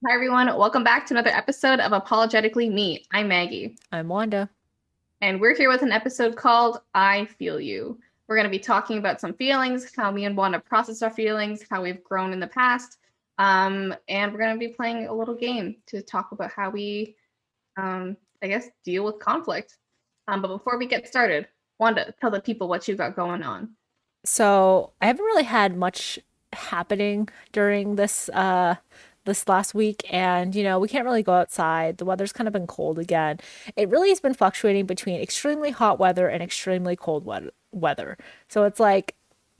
Hi, everyone. Welcome back to another episode of Apologetically Me. I'm Maggie, I'm Wanda. and we're here with an episode called I Feel You. We're going to be talking about some feelings, how me and Wanda process our feelings, how we've grown in the past, and we're going to be playing a little game to talk about how we, I guess, deal with conflict. But before we get started, Wanda, tell the people what you got going on. So I haven't really had much happening during this last week, and we can't really go outside. The weather's kind of been cold again. It really has been fluctuating between extremely hot weather and extremely cold weather. So it's like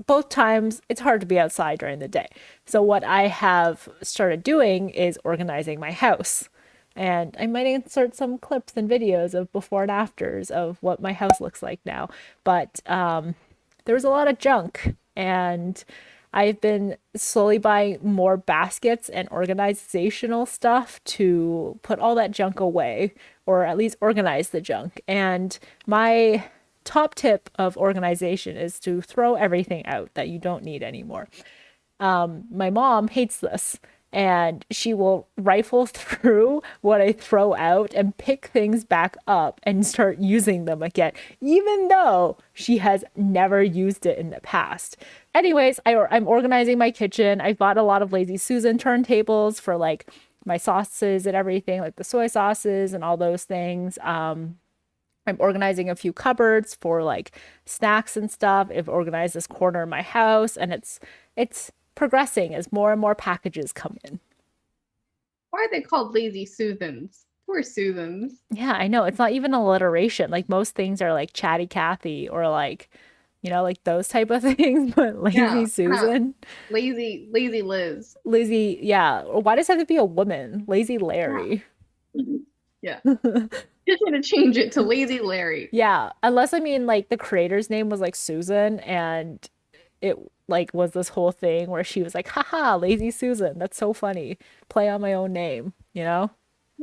both times it's hard to be outside during the day. So what I have started doing is organizing my house. And I might insert some clips and videos of before and afters of what my house looks like now. But there was a lot of junk, and I've been slowly buying more baskets and organizational stuff to put all that junk away, or at least organize the junk. And my top tip of organization is to throw everything out that you don't need anymore. My mom hates this, and she will rifle through what I throw out and pick things back up and start using them again, even though she has never used it in the past. Anyways, I'm organizing my kitchen. I bought a lot of Lazy Susan turntables for like my sauces and everything, like the soy sauces and all those things. I'm organizing a few cupboards for like snacks and stuff. I've organized this corner of my house, and it's progressing as more and more packages come in. Why are they called lazy Susans? Poor Susans. Yeah, I know. It's not even alliteration. Like most things are like Chatty Cathy or like, like those type of things, but Lazy Yeah, kind of Susan, lazy Liz. Lazy, yeah. Or why does it have to be a woman? Lazy Larry. Yeah. Just gonna change it to Lazy Larry. Yeah, unless I mean like the creator's name was like Susan, and it like was this whole thing where she was like, haha, Lazy Susan. That's so funny. Play on my own name, you know?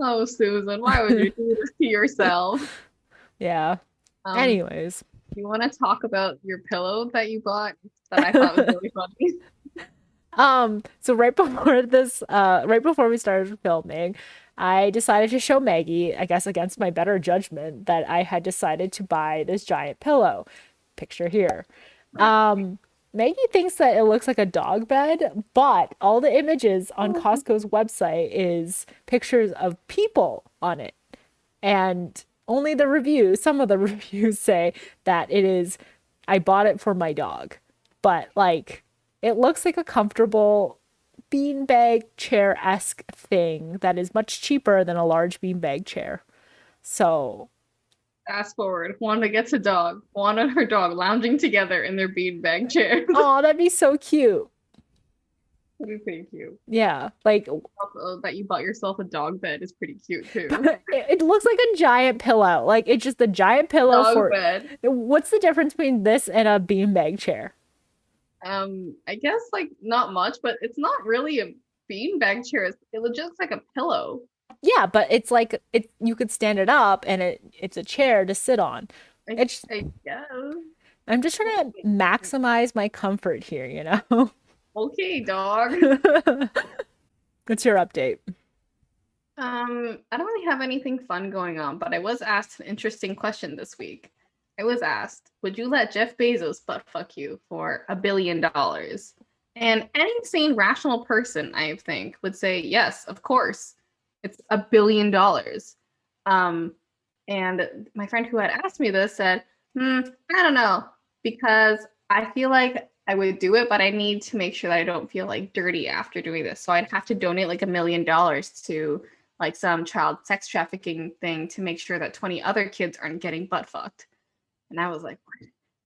Oh, Susan, why would you do this to yourself? Yeah. Um, Anyways. you want to talk about your pillow that you bought that I thought was really funny? So right before we started filming, I decided to show Maggie, I guess against my better judgment, that I had decided to buy this giant pillow. Picture here. Um, Maggie thinks that it looks like a dog bed, but all the images on Costco's website is pictures of people on it. And only some of the reviews say that I bought it for my dog. But like, it looks like a comfortable beanbag chair-esque thing that is much cheaper than a large beanbag chair. So, Fast forward, Wanda gets a dog. Wanda and her dog lounging together in their beanbag chairs. oh, that'd be so cute. That'd be pretty cute. Yeah, like Also, that you bought yourself a dog bed is pretty cute too. it looks like a giant pillow. Like it's just a giant pillow Dog for bed. what's the difference between this and a beanbag chair? I guess like not much, but it's not really a beanbag chair. It looks just like a pillow. Yeah, but it's like it you could stand it up and it's a chair to sit on. I, It's I guess. I'm just trying to maximize my comfort here, you know? Okay, dog. What's your update? I don't really have anything fun going on, but I was asked an interesting question this week. I was asked, would you let Jeff Bezos butt fuck you for $1 billion? And any sane, rational person, I think, would say, yes, of course. It's $1 billion. Um, and my friend who had asked me this said, I don't know, because I feel like I would do it, but I need to make sure that I don't feel like dirty after doing this. So I'd have to donate like $1 million to like some child sex trafficking thing to make sure that 20 other kids aren't getting butt fucked. And I was like,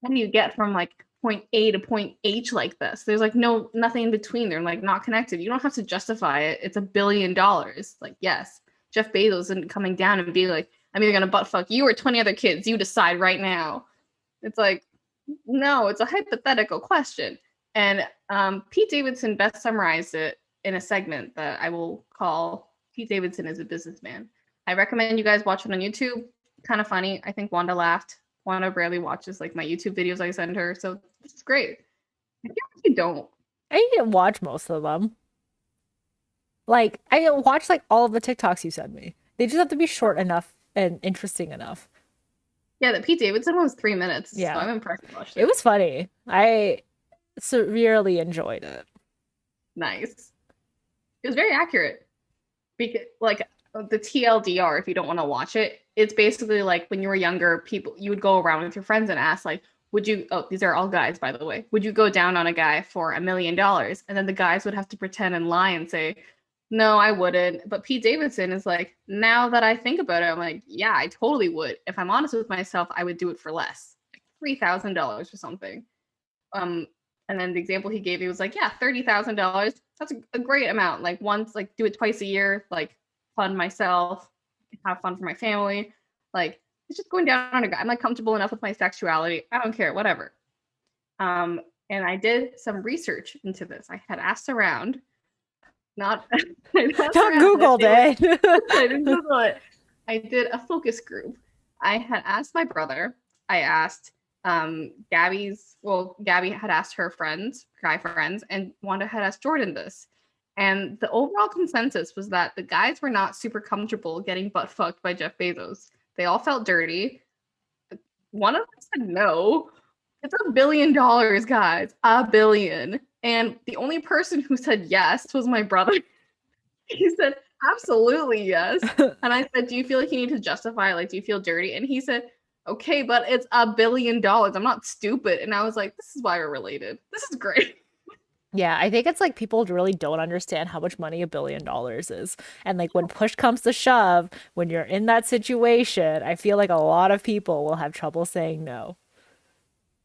how do you get from like point A to point H like this? There's like nothing in between. They're like not connected. You don't have to justify it. It's $1 billion. Like, yes, Jeff Bezos isn't coming down and being like, I'm either gonna butt fuck you or 20 other kids. You decide right now. It's like, no, it's a hypothetical question. And Pete Davidson best summarized it in a segment that I will call Pete Davidson is a Businessman. I recommend you guys watch it on YouTube. Kind of funny. I think Wanda laughed. Wanda rarely watches like my YouTube videos I send her, so this is great. I feel like you don't. I didn't watch most of them. Like I watched like all of the TikToks you sent me. They just have to be short enough and interesting enough. Yeah, the Pete Davidson one was 3 minutes, so Yeah. I'm impressed you watched It it. was funny. I severely enjoyed it. Nice. It was very accurate. Because like the TLDR, if you don't want to watch it, it's basically like when you were younger, people you would go around with your friends and ask like, would you oh, these are all guys by the way. Would you go down on a guy for $1 million? And then the guys would have to pretend and lie and say, no, I wouldn't. But Pete Davidson is like, now that I think about it, I'm like, yeah, I totally would. If I'm honest with myself, I would do it for less. Like $3,000 or something. Um, and then the example he gave, he was like, yeah, $30,000. That's a great amount. Like once, like do it twice a year, like fund myself, have fun for my family. Like it's just going down on a guy. I'm like comfortable enough with my sexuality. I don't care, whatever. And I did some research into this. I had asked around, not I asked Not around. Googled I didn't it. Google it. I did a focus group. I had asked my brother. I asked Gabby had asked her friends, guy friends, and Wanda had asked Jordan this. And the overall consensus was that the guys were not super comfortable getting butt fucked by Jeff Bezos. They all felt dirty. One of them said no. It's $1 billion, guys. $1 billion. And the only person who said yes was my brother. He said, absolutely yes. And I said, do you feel like you need to justify? Like, do you feel dirty? And he said, okay, but it's $1 billion. I'm not stupid. And I was like, this is why we're related. This is great. Yeah, I think it's like people really don't understand how much money $1 billion is. And like when push comes to shove, when you're in that situation, I feel like a lot of people will have trouble saying no.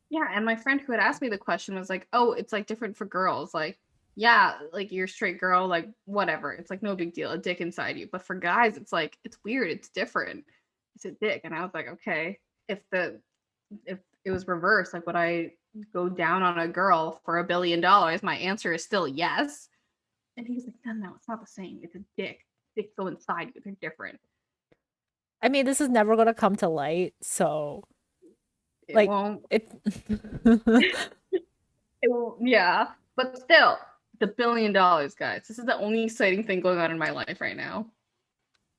Yeah. And my friend who had asked me the question was like, oh, it's like different for girls. Like, yeah, like you're a straight girl, like whatever. It's like no big deal, a dick inside you. But for guys, it's like, it's weird. It's different. It's a dick. And I was like, okay, if it was reversed, like would I go down on a girl for $1 billion? My answer is still yes. And he's like, no, no, it's not the same. It's a dick. Dicks go inside you. They're different. I mean, this is never going to come to light, so It like won't. it It won't. Yeah, but still, the $1 billion, guys. This is the only exciting thing going on in my life right now.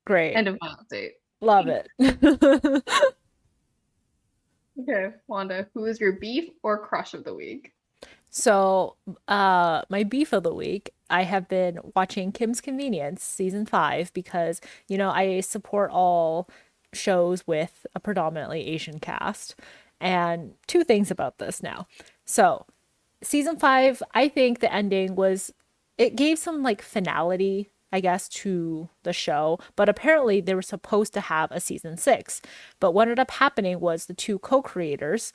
great. End of my update. Love it. Okay, Wanda, who is your beef or crush of the week? So, my beef of the week, I have been watching Kim's Convenience season 5 because, I support all shows with a predominantly Asian cast. And two things about this now. So, season 5, I think the ending was it gave some like finality, I guess, to the show, but apparently they were supposed to have a season 6. But what ended up happening was the two co-creators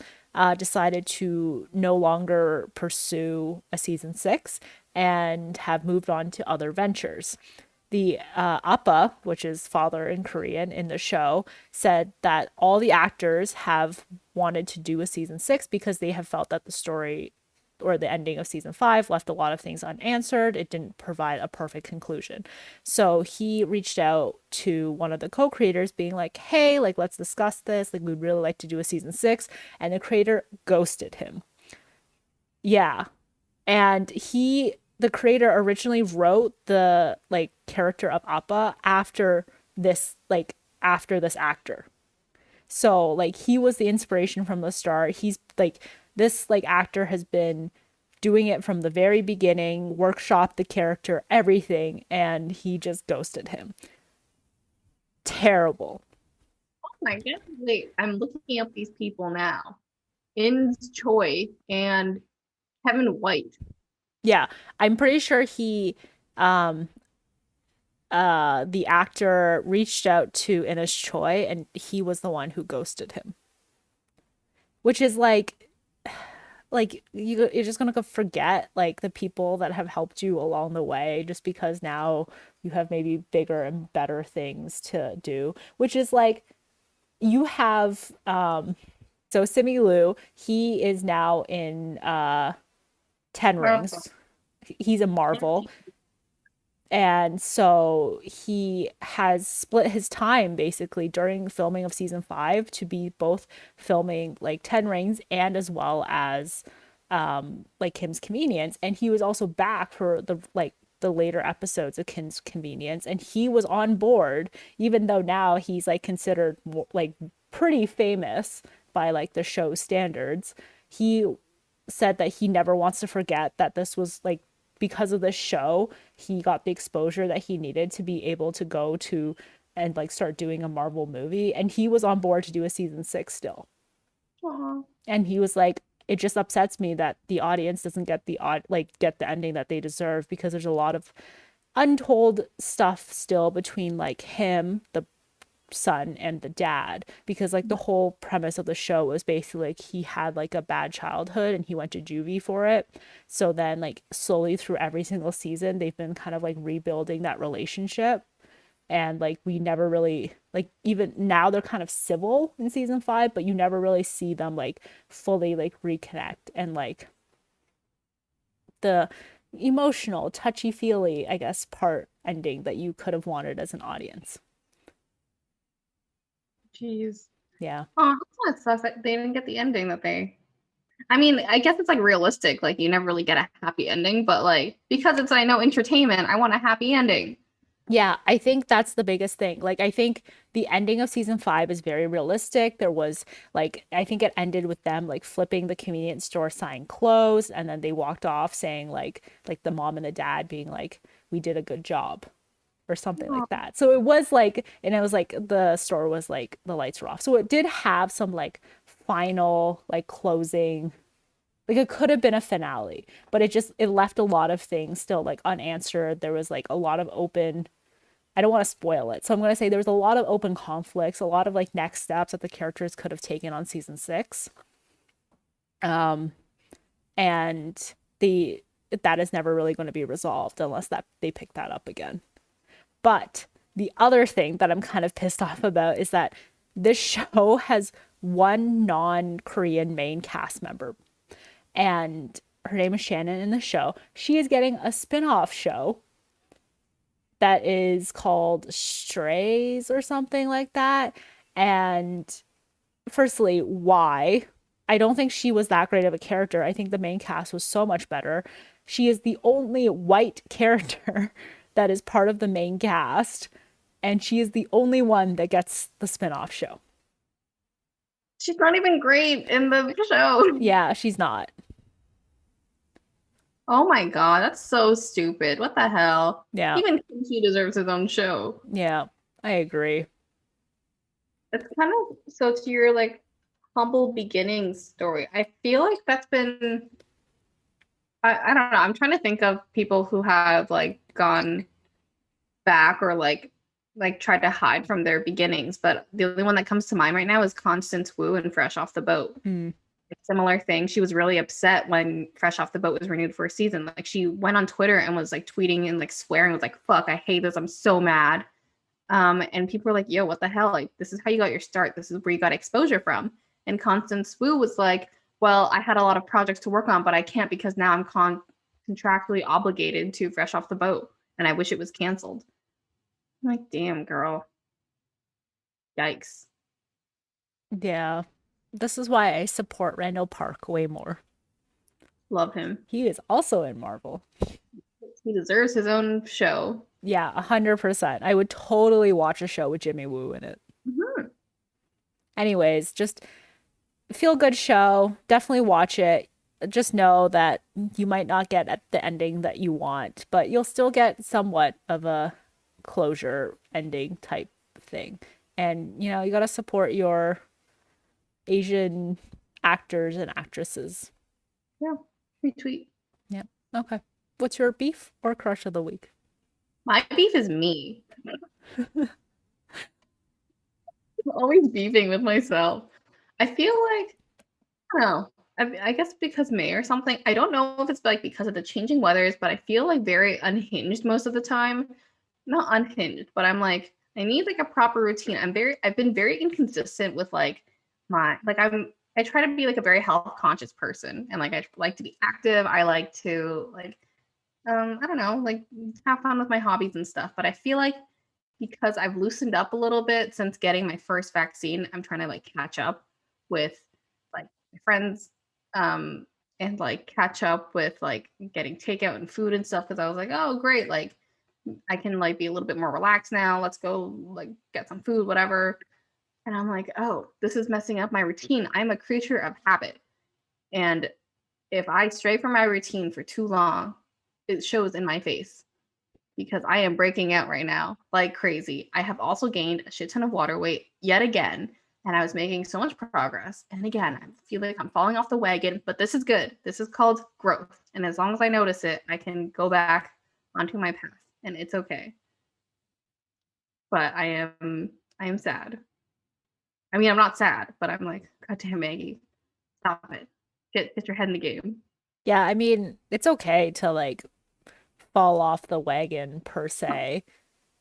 decided to no longer pursue a season 6 and have moved on to other ventures. The Appa, which is father in Korean in the show, said that all the actors have wanted to do a season 6 because they have felt that the story or the ending of season 5 left a lot of things unanswered. It didn't provide a perfect conclusion. So he reached out to one of the co-creators being like, "Hey, like let's discuss this. Like we'd really like to do a season 6." And the creator ghosted him. Yeah. And the creator originally wrote the like character of Appa after this actor. So like he was the inspiration from the start. He's like this like actor has been doing it from the very beginning, workshopped the character, everything, and he just ghosted him. Terrible. Oh my goodness. Wait, I'm looking up these people now. In Choi and Kevin White. Yeah, I'm pretty sure he um the actor reached out to Ines Choi and he was the one who ghosted him. Which is like you're just gonna forget like the people that have helped you along the way just because now you have maybe bigger and better things to do, which is like you have so Simi Liu, he is now in Ten Oh, Rings. He's a Marvel, and so he has split his time basically during filming of season 5 to be both filming like Ten Rings and as well as like Kim's Convenience. And he was also back for the like the later episodes of Kim's Convenience, and he was on board, even though now he's like considered like pretty famous by like the show standards. He said that he never wants to forget that this was like because of this show, he got the exposure that he needed to be able to go to and like start doing a Marvel movie. And he was on board to do a season 6 still. Aw. And he was like, it just upsets me that the audience doesn't get the get the ending that they deserve, because there's a lot of untold stuff still between like him, the son, and the dad, because like the whole premise of the show was basically like he had like a bad childhood and he went to juvie for it. So then like slowly through every single season they've been kind of like rebuilding that relationship, and like we never really like, even now they're kind of civil in season 5, but you never really see them like fully like reconnect, and like the emotional touchy feely, I guess, part ending that you could have wanted as an audience. Jeez. Yeah. Oh, that sucks that they didn't get the ending that they. I mean, I guess it's like realistic. Like you never really get a happy ending, but like because it's I know entertainment, I want a happy ending. Yeah, I think that's the biggest thing. Like, I think the ending of season 5 is very realistic. There was like, I think it ended with them like flipping the convenience store sign closed, and then they walked off saying like the mom and the dad being like, "We did a good job," or something Oh, like that. So it was like, and it was like the store was like the lights were off. So it did have some like final like closing. Like it could have been a finale, but it left a lot of things still like unanswered. There was like a lot of open, I don't want to spoil it. So I'm going to say there was a lot of open conflicts, a lot of like next steps that the characters could have taken on season 6. Um and the that is never really going to be resolved unless that they pick that up again. But the other thing that I'm kind of pissed off about is that this show has one non-Korean main cast member, and her name is Shannon in the show. She is getting a spin-off show that is called Strays or something like that. And firstly, why? I don't think she was that great of a character. I think the main cast was so much better. She is the only white character that is part of the main cast, and she is the only one that gets the spin-off show. she's not even great in the show. Yeah, she's not. Oh my God, that's so stupid. What the hell? Yeah. Even Kimchi deserves his own show. Yeah. I agree. It's kind of so to your like humble beginnings story. I feel like that's been I don't know. I'm trying to think of people who have like gone back or like tried to hide from their beginnings, but the only one that comes to mind right now is Constance Wu and Fresh Off the Boat. Mm. Similar thing. She was really upset when Fresh Off the Boat was renewed for a season. Like she went on Twitter and was like tweeting and like swearing, was like, "Fuck, I hate this. I'm so mad." And people were like, "Yo, what the hell? Like, this is how you got your start. This is where you got exposure from." And Constance Wu was like, "Well, I had a lot of projects to work on, but I can't because now I'm contractually obligated to Fresh Off the Boat, and I wish it was canceled." I'm like, "Damn, girl. Yikes." Yeah. This is why I support Randall Park way more. Love him. He is also in Marvel. He deserves his own show. Yeah, 100%. I would totally watch a show with Jimmy Woo in it. Mhm. Anyways, just feel good show. Definitely watch it. Just know that you might not get at the ending that you want, but you'll still get somewhat of a closure ending type thing. And you got to support your Asian actors and actresses. Yeah. Retweet. Yeah. Okay. What's your beef or crush of the week? My beef is me. I'm always beefing with myself. I feel like, I don't know. I guess because May or something. I don't know if it's like because of the changing weathers, but I feel like very unhinged most of the time. Not unhinged, but I'm like, I need like a proper routine. I've been very inconsistent with like I try to be like a very health conscious person, and like I like to be active. I like to like I don't know, like have fun with my hobbies and stuff. But I feel like because I've loosened up a little bit since getting my first vaccine, I'm trying to like catch up with like my friends. and like catch up with like getting takeout and food and stuff because I was like, oh great, like I can like be a little bit more relaxed now. Let's go like get some food, whatever. And I'm like, oh, this is messing up my routine. I'm a creature of habit. And if I stray from my routine for too long, it shows in my face because I am breaking out right now like crazy. I have also gained a shit ton of water weight yet again, and I was making so much progress. And again, I feel like I'm falling off the wagon, but this is good. This is called growth. And as long as I notice it, I can go back onto my path and it's okay. But I am sad. I mean, I'm not sad, but I'm like, God damn, Maggie, stop it. Get your head in the game. Yeah, I mean, it's okay to like fall off the wagon per se,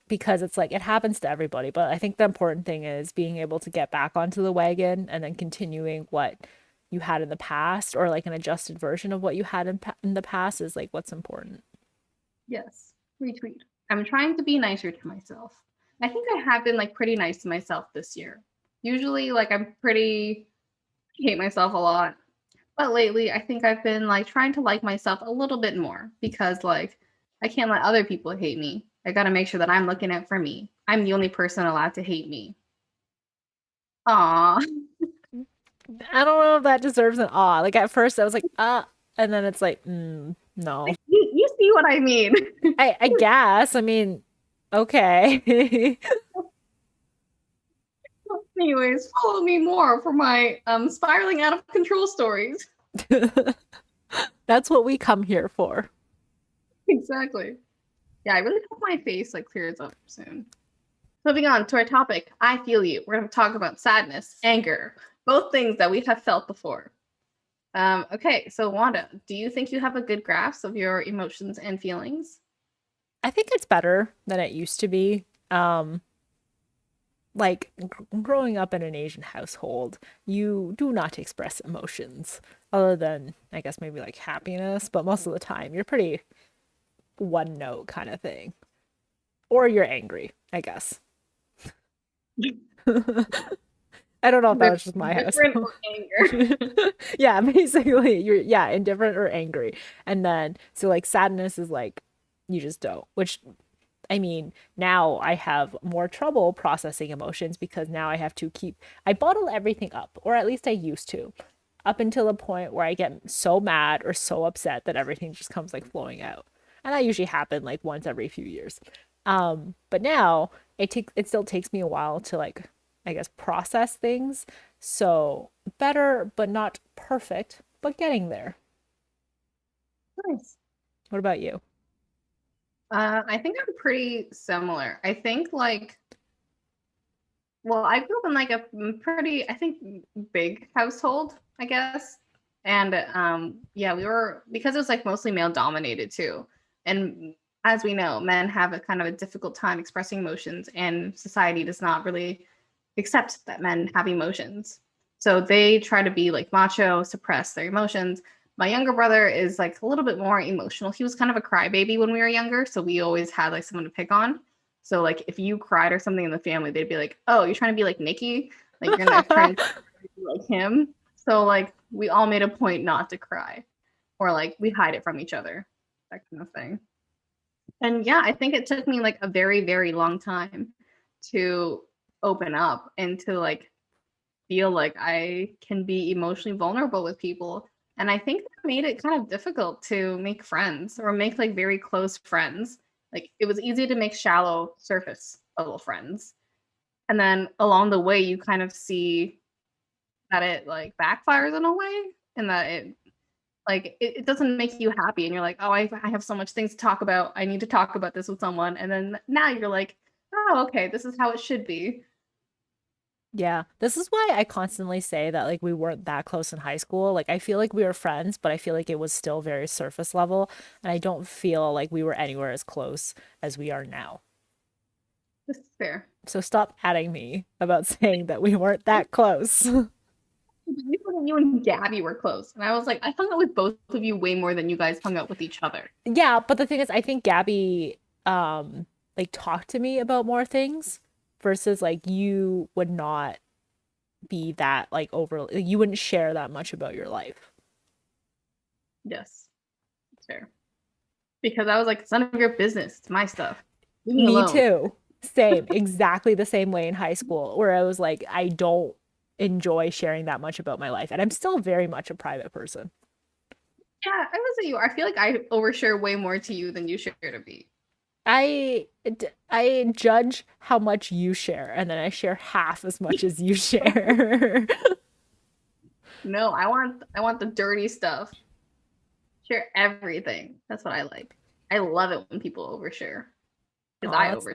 because it's like it happens to everybody. But I think the important thing is being able to get back onto the wagon and then continuing what you had in the past, or like an adjusted version of what you had in the past is like what's important. Yes, retweet. I'm trying to be nicer to myself. I think I have been like pretty nice to myself this year. Usually, like I'm pretty hate myself a lot, but lately I think I've been like trying to like myself a little bit more because like I can't let other people hate me. I got to make sure that I'm looking out for me. I'm the only person allowed to hate me. Aw, I don't know if that deserves an awe. Like at first I was like, and then it's like, no. like you see what I mean. I guess. I mean, okay. Anyways, follow me more for my spiraling out of control stories. That's what we come here for. Exactly. Yeah, I really hope my face like clears up soon. Moving on to our topic, I feel you. We're going to talk about sadness, anger, both things that we have felt before. Okay, so Wanda, do you think you have a good grasp of your emotions and feelings? I think it's better than it used to be. Like growing up in an Asian household, you do not express emotions other than, I guess, maybe like happiness, but most of the time you're pretty one note kind of thing. Or you're angry, I guess. I don't know if that was just my Different household. or anger. Yeah, basically you're, yeah, indifferent or angry. And then so like sadness is like you just don't, which I mean, now I have more trouble processing emotions because now I have to I bottle everything up, or at least I used to, up until the point where I get so mad or so upset that everything just comes like flowing out. And that usually happened like once every few years. But now it still takes me a while to like, I guess, process things. So better, but not perfect, but getting there. Nice. What about you? I think I'm pretty similar. I think like, well, I grew up in like a pretty, I think, big household, I guess. And yeah, we were because it was like mostly male dominated too. And as we know, men have a kind of a difficult time expressing emotions, and society does not really accept that men have emotions. So they try to be like macho, suppress their emotions. My younger brother is like a little bit more emotional. He was kind of a crybaby when we were younger, so we always had like someone to pick on. So like if you cried or something in the family, they'd be like, "Oh, you're trying to be like Nikki? Like you're gonna try and be like him?" So like we all made a point not to cry, or like we hide it from each other, that kind of thing. And yeah, I think it took me like a very, very long time to open up and to like feel like I can be emotionally vulnerable with people. And I think that made it kind of difficult to make friends or make like very close friends. Like it was easy to make shallow surface level friends. And then along the way, you kind of see that it like backfires in a way and that it doesn't make you happy. And you're like, oh, I have so much things to talk about. I need to talk about this with someone. And then now you're like, oh, okay, this is how it should be. Yeah, this is why I constantly say that like we weren't that close in high school. Like I feel like we were friends, but I feel like it was still very surface level, and I don't feel like we were anywhere as close as we are now. This is fair. So stop adding me about saying that we weren't that close. You said that you and Gabby were close. And I was like, I hung out with both of you way more than you guys hung out with each other. Yeah, but the thing is, I think Gabby like talked to me about more things versus like you would not be that like over, like, you wouldn't share that much about your life. Yes, it's fair. Because I was like, it's none of your business. It's my stuff. Leave me Me alone. too. Same, exactly the same way in high school, where I was like, I don't enjoy sharing that much about my life. And I'm still very much a private person. Yeah, I was at you. I feel like I overshare way more to you than you share to me. I judge how much you share, and then I share half as much as you share. No, I want the dirty stuff. Share everything. That's what I like. I love it when people overshare because Oh, I that's overshare.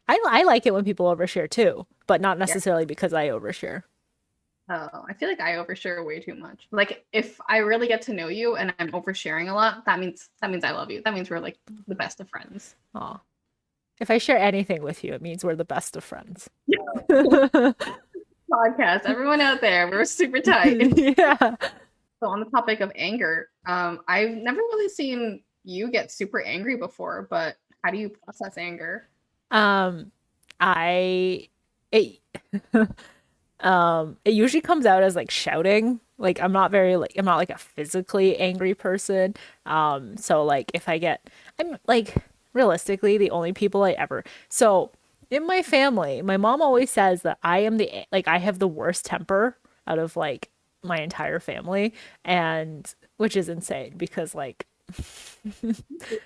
I like it when people overshare too, but not Yeah. necessarily because I overshare. Oh, I feel like I overshare way too much. Like if I really get to know you and I'm oversharing a lot, that means I love you. That means we're like the best of friends. Oh, if I share anything with you, it means we're the best of friends. Podcast, everyone out there, we're super tight. Yeah. So on the topic of anger, I've never really seen you get super angry before, but how do you process anger? Um, I it it usually comes out as like shouting. Like I'm not like a physically angry person. So like if I get I'm like realistically the only people I ever so in my family, my mom always says that I am the like I have the worst temper out of like my entire family, and which is insane because like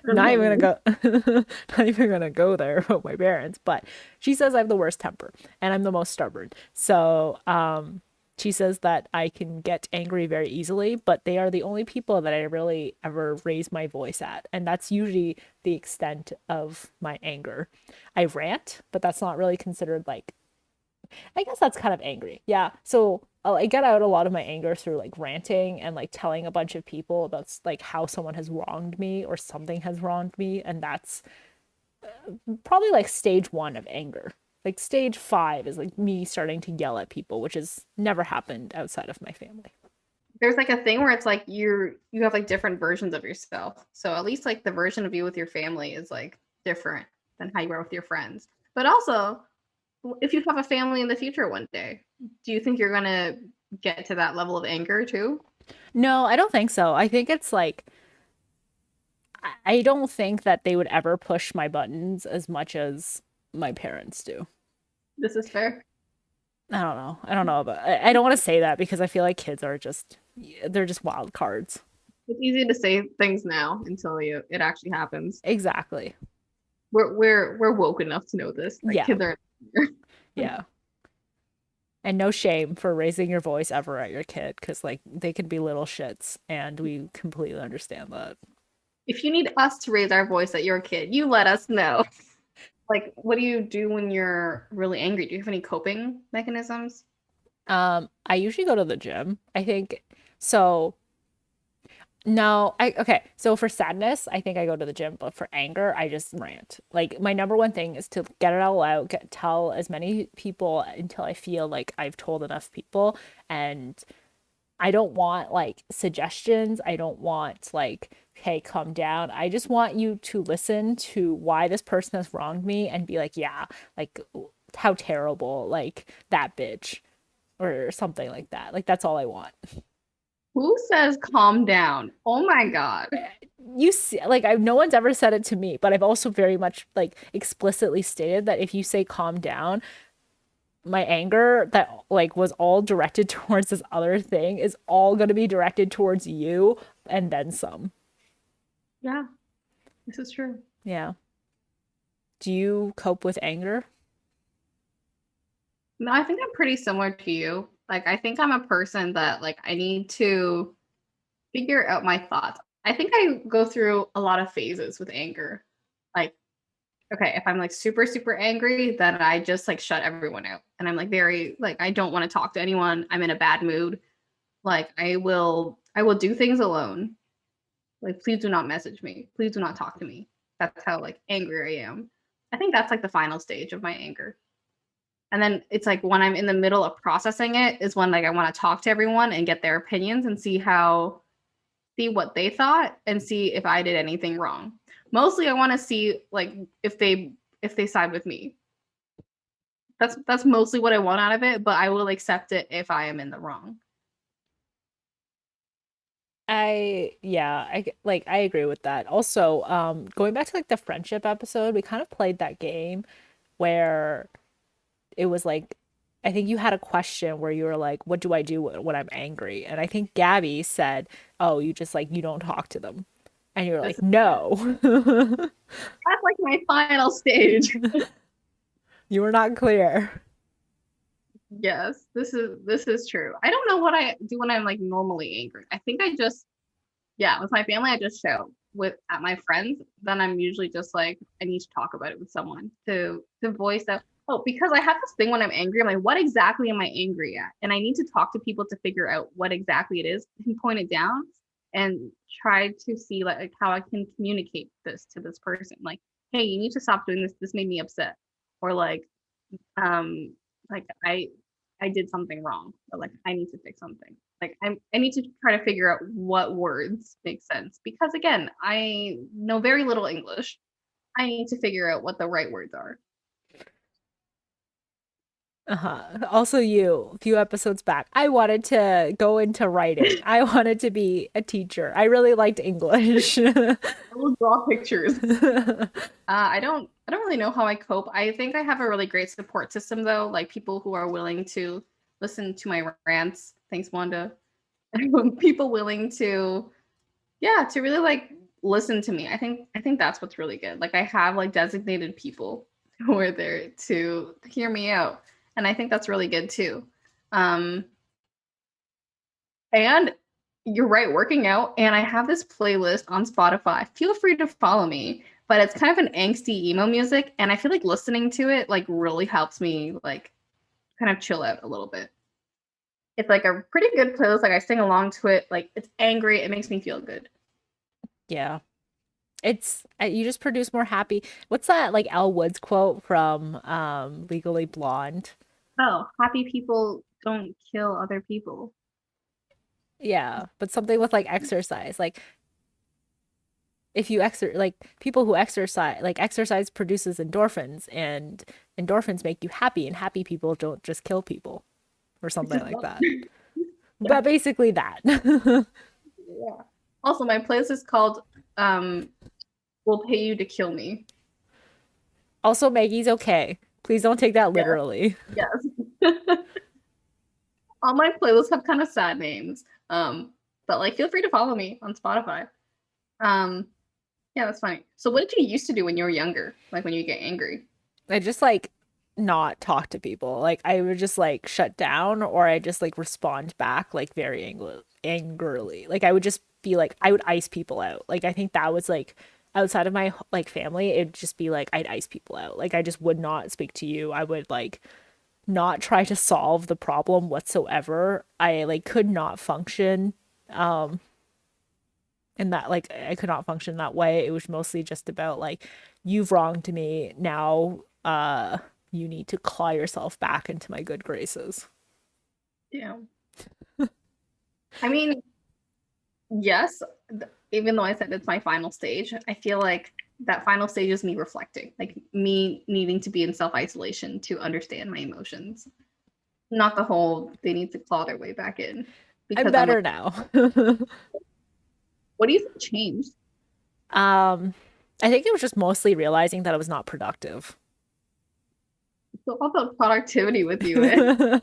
not even gonna go not even gonna go there about my parents, but she says I have the worst temper and I'm the most stubborn. So she says that I can get angry very easily, but they are the only people that I really ever raise my voice at, and that's usually the extent of my anger. I rant, but that's not really considered like I guess that's kind of angry. Yeah. So I get out a lot of my anger through like ranting and like telling a bunch of people about like how someone has wronged me or something has wronged me. And that's probably like stage one of anger. Like stage five is like me starting to yell at people, which has never happened outside of my family. There's like a thing where it's like you have like different versions of yourself. So at least like the version of you with your family is like different than how you are with your friends. But also, if you have a family in the future one day, do you think you're gonna get to that level of anger too? No, I don't think so. I think it's like, I don't think that they would ever push my buttons as much as my parents do. This is fair. I don't know. I don't know, but I don't want to say that because I feel like kids are just they're just wild cards. It's easy to say things now until it actually happens. Exactly. We're woke enough to know this. Like Yeah. kids are Yeah. And no shame for raising your voice ever at your kid because like they can be little shits and we completely understand that. if you need us to raise our voice at your kid, you let us know. Like, what do you do when you're really angry? Do you have any coping mechanisms? I usually go to the gym. I think so. No, I okay. So for sadness, I think I go to the gym, but for anger, I just rant. Like my number one thing is to get it all out, tell as many people until I feel like I've told enough people. And I don't want like suggestions. I don't want like, hey, calm down. I just want you to listen to why this person has wronged me and be like, yeah, like how terrible, like that bitch or something like that. Like that's all I want. Who says calm down? Oh my God. You see, like I no one's ever said it to me, but I've also very much like explicitly stated that if you say calm down, my anger that like was all directed towards this other thing is all going to be directed towards you and then some. Yeah, this is true. Yeah. Do you cope with anger? No, I think I'm pretty similar to you. Like, I think I'm a person that like I need to figure out my thoughts. I think I go through a lot of phases with anger. Like, okay, if I'm like super, super angry, then I just like shut everyone out. And I'm like very like I don't want to talk to anyone. I'm in a bad mood. Like I will do things alone. Like please do not message me. Please do not talk to me. That's how like angry I am. I think that's like the final stage of my anger. And then it's like when I'm in the middle of processing it is when like I want to talk to everyone and get their opinions and see what they thought and see if I did anything wrong. Mostly I want to see like if they side with me. That's mostly what I want out of it, but I will accept it if I am in the wrong. I agree with that. Also, going back to like the friendship episode, we kind of played that game where it was like I think you had a question where you were like, "What do I do when I'm angry?" And I think Gabby said, "Oh, you just like you don't talk to them." And you were This like, is "No." that's like my final stage. You were not clear. Yes, this is true. I don't know what I do when I'm like normally angry. I think I just yeah, with my family I just shout. With at my friends, then I'm usually just like I need to talk about it with someone to voice that. Oh, because I have this thing when I'm angry, I'm like, what exactly am I angry at? And I need to talk to people to figure out what exactly it is, pinpoint it down, and try to see like how I can communicate this to this person. Like, hey, you need to stop doing this. This made me upset. Or um like I did something wrong, or like I need to fix something. Like I need to try to figure out what words make sense because again I know very little English. I need to figure out what the right words are. Uh-huh. Also, you, a few episodes back, I wanted to go into writing. I wanted to be a teacher. I really liked English. I will draw pictures. I don't really know how I cope. I think I have a really great support system though, like people who are willing to listen to my rants. Thanks, Wanda. People willing to yeah to really like listen to me. I think that's what's really good. Like I have like designated people who are there to hear me out, and I think that's really good too. um and you're right, working out, and I have this playlist on Spotify. Feel free to follow me, but it's kind of an angsty emo music, and I feel like listening to it like really helps me like kind of chill out a little bit. It's like a pretty good playlist, like I sing along to it, like it's angry, it makes me feel good. Yeah. It's you just produce more happy. What's that like Elle Woods quote from Legally Blonde? Oh, happy people don't kill other people. Yeah, but something with like exercise. Like if you like people who exercise, like exercise produces endorphins and endorphins make you happy and happy people don't just kill people or It's something just like that. yeah, But basically that. yeah. Also, my playlist is called "Will Pay You to Kill Me." Also, Maggie's okay. Please don't take that Yes, literally. yes. All my playlists have kind of sad names. But like, feel free to follow me on Spotify. Um, yeah, that's funny. So, what did you used to do when you were younger? Like when you get angry? I just like not talk to people. Like I would just like shut down or I just like respond back like very angrily. Like I would just be like I would ice people out. Like I think that was like outside of my like family, it'd just be like I'd ice people out. Like I just would not speak to you. I would like not try to solve the problem whatsoever. I like could not function in that like I could not function that way. It was mostly just about like you've wronged me. Now you need to claw yourself back into my good graces. Yeah. I mean, yes, even though I said it's my final stage, I feel like that final stage is me reflecting, like me needing to be in self isolation to understand my emotions, not the whole they need to claw their way back in. I'm Because I'm like, better now. what do you think changed? um I think it was just mostly realizing that I was not productive. It's all about productivity with you, eh?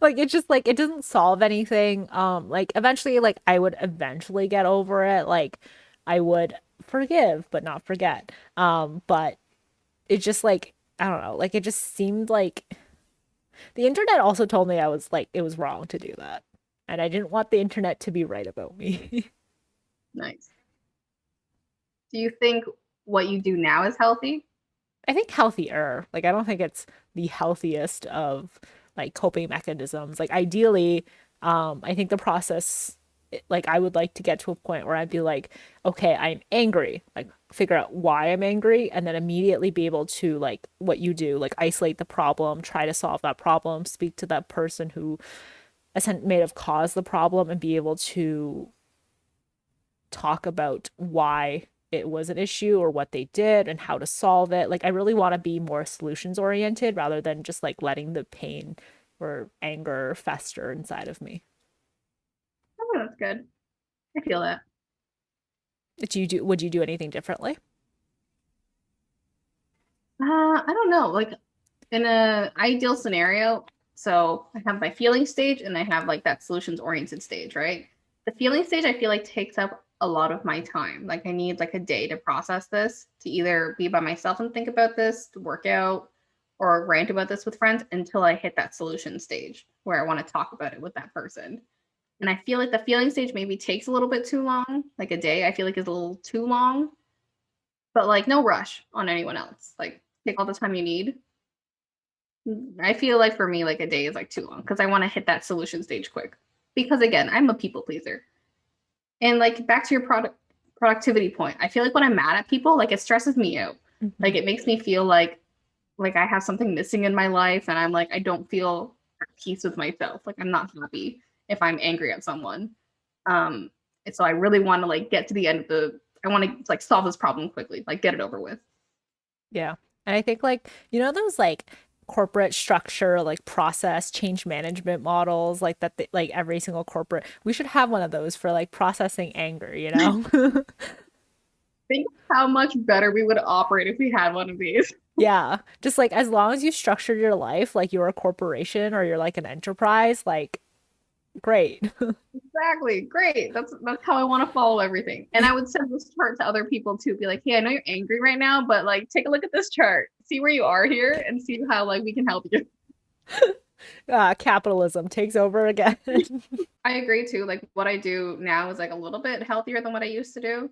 Like it's just like it doesn't solve anything. Like eventually like I would eventually get over it. Like I would forgive but not forget. But it just like I don't know, like it just seemed like the internet also told me I was like it was wrong to do that. And I didn't want the internet to be right about me. Nice. Do you think what you do now is healthy? I think healthier. Like I don't think it's the healthiest of like coping mechanisms. Like ideally, I think the process like I would like to get to a point where I'd be like, okay, I'm angry. Like figure out why I'm angry and then immediately be able to like what you do, like isolate the problem, try to solve that problem, speak to that person who may have caused the problem and be able to talk about why it was an issue or what they did and how to solve it. Like I really want to be more solutions oriented rather than just like letting the pain or anger fester inside of me. Oh, that's good. I feel that. Would you do anything differently? I don't know. Like in a ideal scenario, so I have my feeling stage and I have like that solutions oriented stage, right? The feeling stage I feel like takes up a lot of my time. Like I need like a day to process this, to either be by myself and think about this, to work out, or rant about this with friends until I hit that solution stage where I want to talk about it with that person. And I feel like the feeling stage maybe takes a little bit too long. Like a day, I feel like is a little too long, but like no rush on anyone else. Like take all the time you need. I feel like for me, like a day is like too long because I want to hit that solution stage quick. Because again, I'm a people pleaser. And like back to your productivity point, I feel like when I'm mad at people, like it stresses me out. Hmm. Like it makes me feel like I have something missing in my life and I'm like I don't feel at peace with myself. Like I'm not happy if I'm angry at someone. Um and so I really want to like get to the end of the I want to like solve this problem quickly, like get it over with. Yeah. And I think like, you know, those like corporate structure, like process change management models, like like every single corporate, we should have one of those for like processing anger, you know? Think how much better we would operate if we had one of these. Yeah. Just like as long as you structured your life like you're a corporation or you're like an enterprise, like great. Exactly. Great. That's how I want to follow everything. And I would send this chart to other people too. Be like, hey, I know you're angry right now, but like take a look at this chart. See where you are here and see how like we can help you. Capitalism takes over again. I agree too. Like what I do now is like a little bit healthier than what I used to do.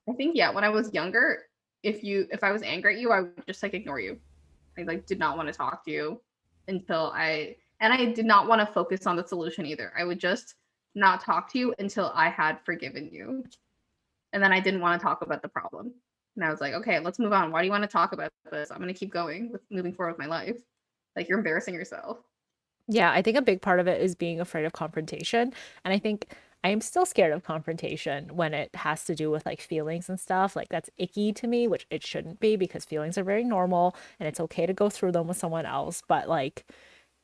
I think yeah, when I was younger, if I was angry at you, I would just like ignore you. I like did not want to talk to you until I did not want to focus on the solution either. I would just not talk to you until I had forgiven you. And then I didn't want to talk about the problem. And I was like, okay, let's move on. Why do you want to talk about this? I'm going to keep going with moving forward with my life. Like you're embarrassing yourself. Yeah, I think a big part of it is being afraid of confrontation. And I think I am still scared of confrontation when it has to do with like feelings and stuff. Like that's icky to me, which it shouldn't be because feelings are very normal and it's okay to go through them with someone else. But like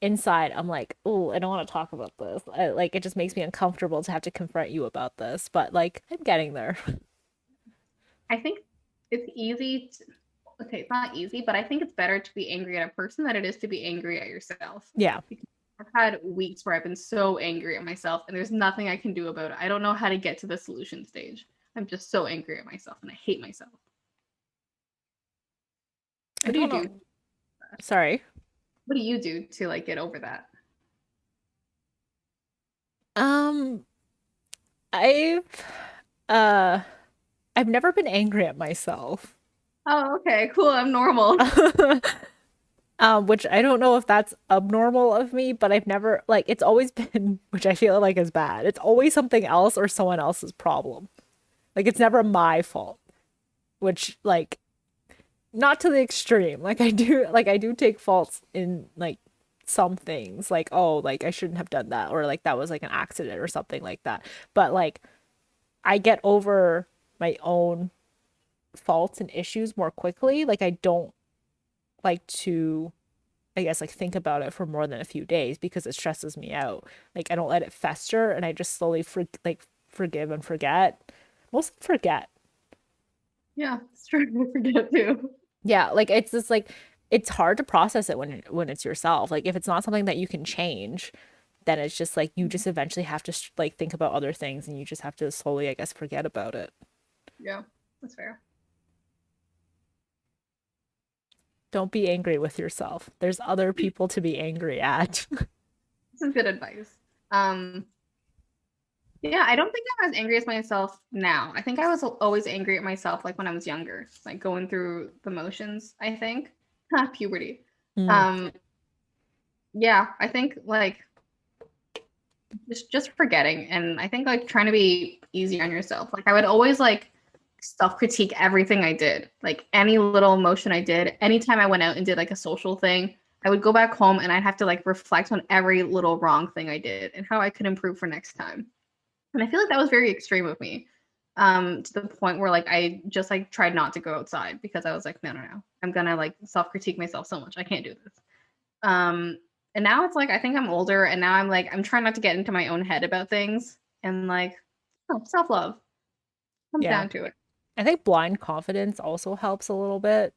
inside, I'm like, oh, I don't want to talk about this. Like it just makes me uncomfortable to have to confront you about this. But like I'm getting there. I think it's easy. Okay, it's not easy, but I think it's better to be angry at a person than it is to be angry at yourself. Yeah. Because I've had weeks where I've been so angry at myself and there's nothing I can do about it. I don't know how to get to the solution stage. I'm just so angry at myself and I hate myself. I What do you don't do? know. Sorry. What do you do to like get over that? Um, I've uh I've never been angry at myself. Oh, okay, cool. I'm normal. Which I don't know if that's abnormal of me, but I've never like it's always been, which I feel like is bad. It's always something else or someone else's problem. Like it's never my fault, which like not to the extreme. Like I do take faults in like some things, like oh, like I shouldn't have done that or like that was like an accident or something like that. But like I get over my own faults and issues more quickly. Like I don't like to I guess like think about it for more than a few days because it stresses me out. Like I don't let it fester and I just slowly forgive and forget. Mostly forget. Yeah, it's true. I forget too. Yeah, like it's just like it's hard to process it when it's yourself. Like if it's not something that you can change, then it's just like you just eventually have to like think about other things and you just have to slowly I guess forget about it. Yeah, that's fair. Don't be angry with yourself. There's other people to be angry at. This is good advice. Um, yeah, I don't think I'm as angry as myself now. I think I was always angry at myself like when I was younger, like going through the motions, I think. Puberty. Mm. Um, yeah, I think like just forgetting and I think like trying to be easy on yourself. Like I would always like self-critique everything I did. Like any little emotion I did, anytime I went out and did like a social thing, I would go back home and I'd have to like reflect on every little wrong thing I did and how I could improve for next time. And I feel like that was very extreme of me. To the point where like I just like tried not to go outside because I was like, no. I'm gonna like self-critique myself so much. I can't do this. Um, and now it's like I think I'm older and now I'm like I'm trying not to get into my own head about things and like Oh, self-love comes Yeah. down to it. I think blind confidence also helps a little bit.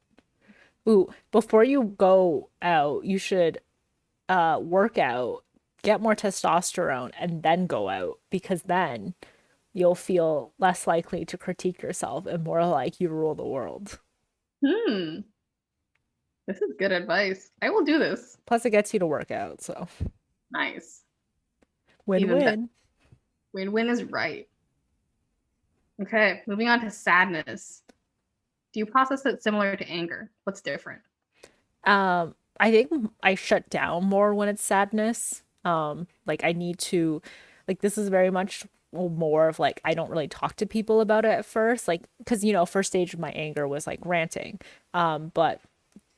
Ooh, before you go out, you should work out, get more testosterone, and then go out because then you'll feel less likely to critique yourself and more like you rule the world. Hmm. This is good advice. I will do this. Plus, it gets you to work out, so Nice. Even better. win-win. Win-win is right. Okay, moving on to sadness. Do you process it similar to anger? What's different? I think I shut down more when it's sadness. Like I need to, like this is very much more of like I don't really talk to people about it at first, like because first stage of my anger was like ranting. But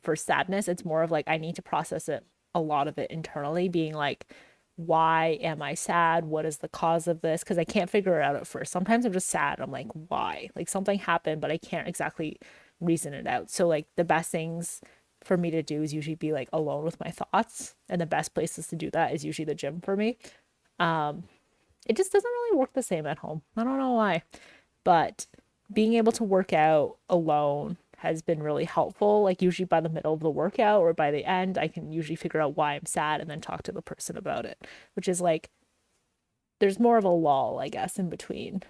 for sadness, it's more of like I need to process it, a lot of it internally, being like, why am I sad? What is the cause of this? Because I can't figure it out at first. Sometimes I'm just sad. I'm like, why? Like something happened, but I can't exactly reason it out. So like the best things for me to do is usually be like alone with my thoughts. And the best places to do that is usually the gym for me. It just doesn't really work the same at home. I don't know why. But being able to work out alone has been really helpful. Like usually by the middle of the workout or by the end, I can usually figure out why I'm sad and then talk to the person about it, which is like there's more of a lull, I guess, in between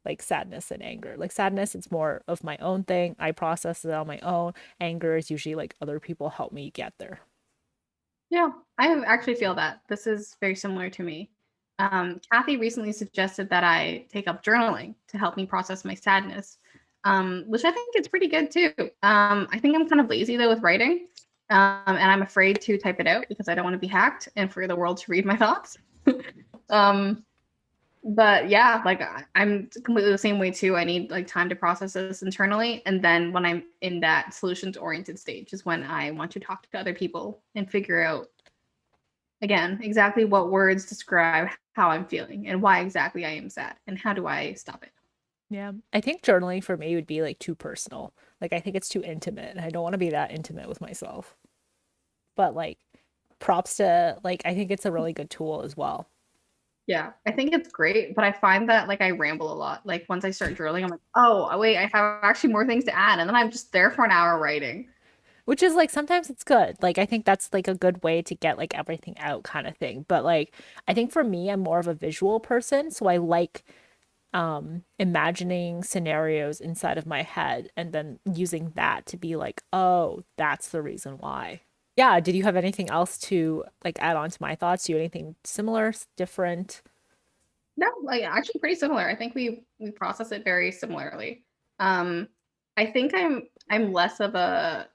like sadness and anger. Like sadness, it's more of my own thing. I process it on my own. Anger is usually like other people help me get there. Yeah, I actually feel that. This is very similar to me. Kathy recently suggested that I take up journaling to help me process my sadness, which I think is pretty good too. I think I'm kind of lazy though with writing, and I'm afraid to type it out because I don't want to be hacked and for the world to read my thoughts. um, but yeah, like I'm completely the same way too. I need like time to process this internally, and then when I'm in that solutions oriented stage is when I want to talk to other people and figure out again exactly what words describe how I'm feeling and why exactly I am sad and how do I stop it. Yeah. I think journaling for me would be like too personal. Like I think it's too intimate and I don't want to be that intimate with myself. But like props to like I think it's a really good tool as well. Yeah, I think it's great, but I find that like I ramble a lot. Like once I start journaling, I'm like, oh wait, I have actually more things to add, and then I'm just there for an hour writing. Which is like sometimes it's good. Like I think that's like a good way to get like everything out kind of thing. But like I think for me I'm more of a visual person, so I like imagining scenarios inside of my head and then using that to be like, "Oh, that's the reason why." Yeah, did you have anything else to like add on to my thoughts? Do you have anything similar, different? No, like actually pretty similar. I think we process it very similarly. Um, I think I'm less of a.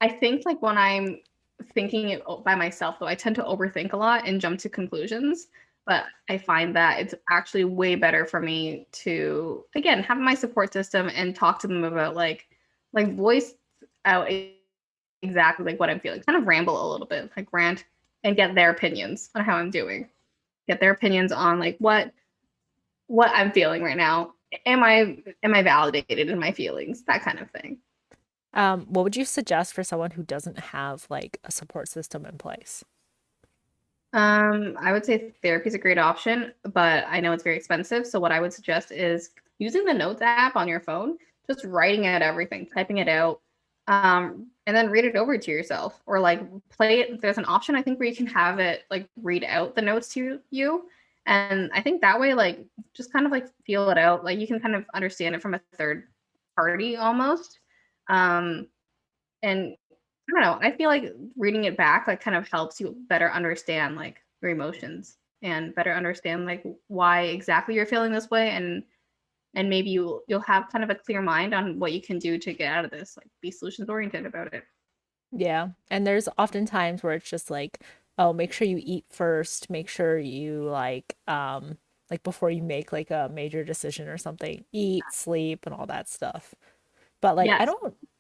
I think like when I'm thinking it by myself, though, I tend to overthink a lot and jump to conclusions. But I find that it's actually way better for me to again have my support system and talk to them about like voice out exactly like what I'm feeling. Kind of ramble a little bit, like rant and get their opinions on how I'm doing. Get their opinions on like what I'm feeling right now. Am I validated in my feelings? That kind of thing. What would you suggest for someone who doesn't have like a support system in place? I would say therapy is a great option, but I know it's very expensive. So what I would suggest is using the notes app on your phone, just writing out everything, typing it out, and then read it over to yourself or like play it. There's an option I think where you can have it like read out the notes to you. And I think that way, like just kind of like feel it out. Like you can kind of understand it from a third party almost. Um, and I don't know. I feel like reading it back like kind of helps you better understand like your emotions and better understand like why exactly you're feeling this way and maybe you'll have kind of a clear mind on what you can do to get out of this, like be solutions oriented about it. Yeah. And there's often times where it's just like, oh, make sure you eat first, make sure you like before you make like a major decision or something, eat, sleep, and all that stuff. But like Yes,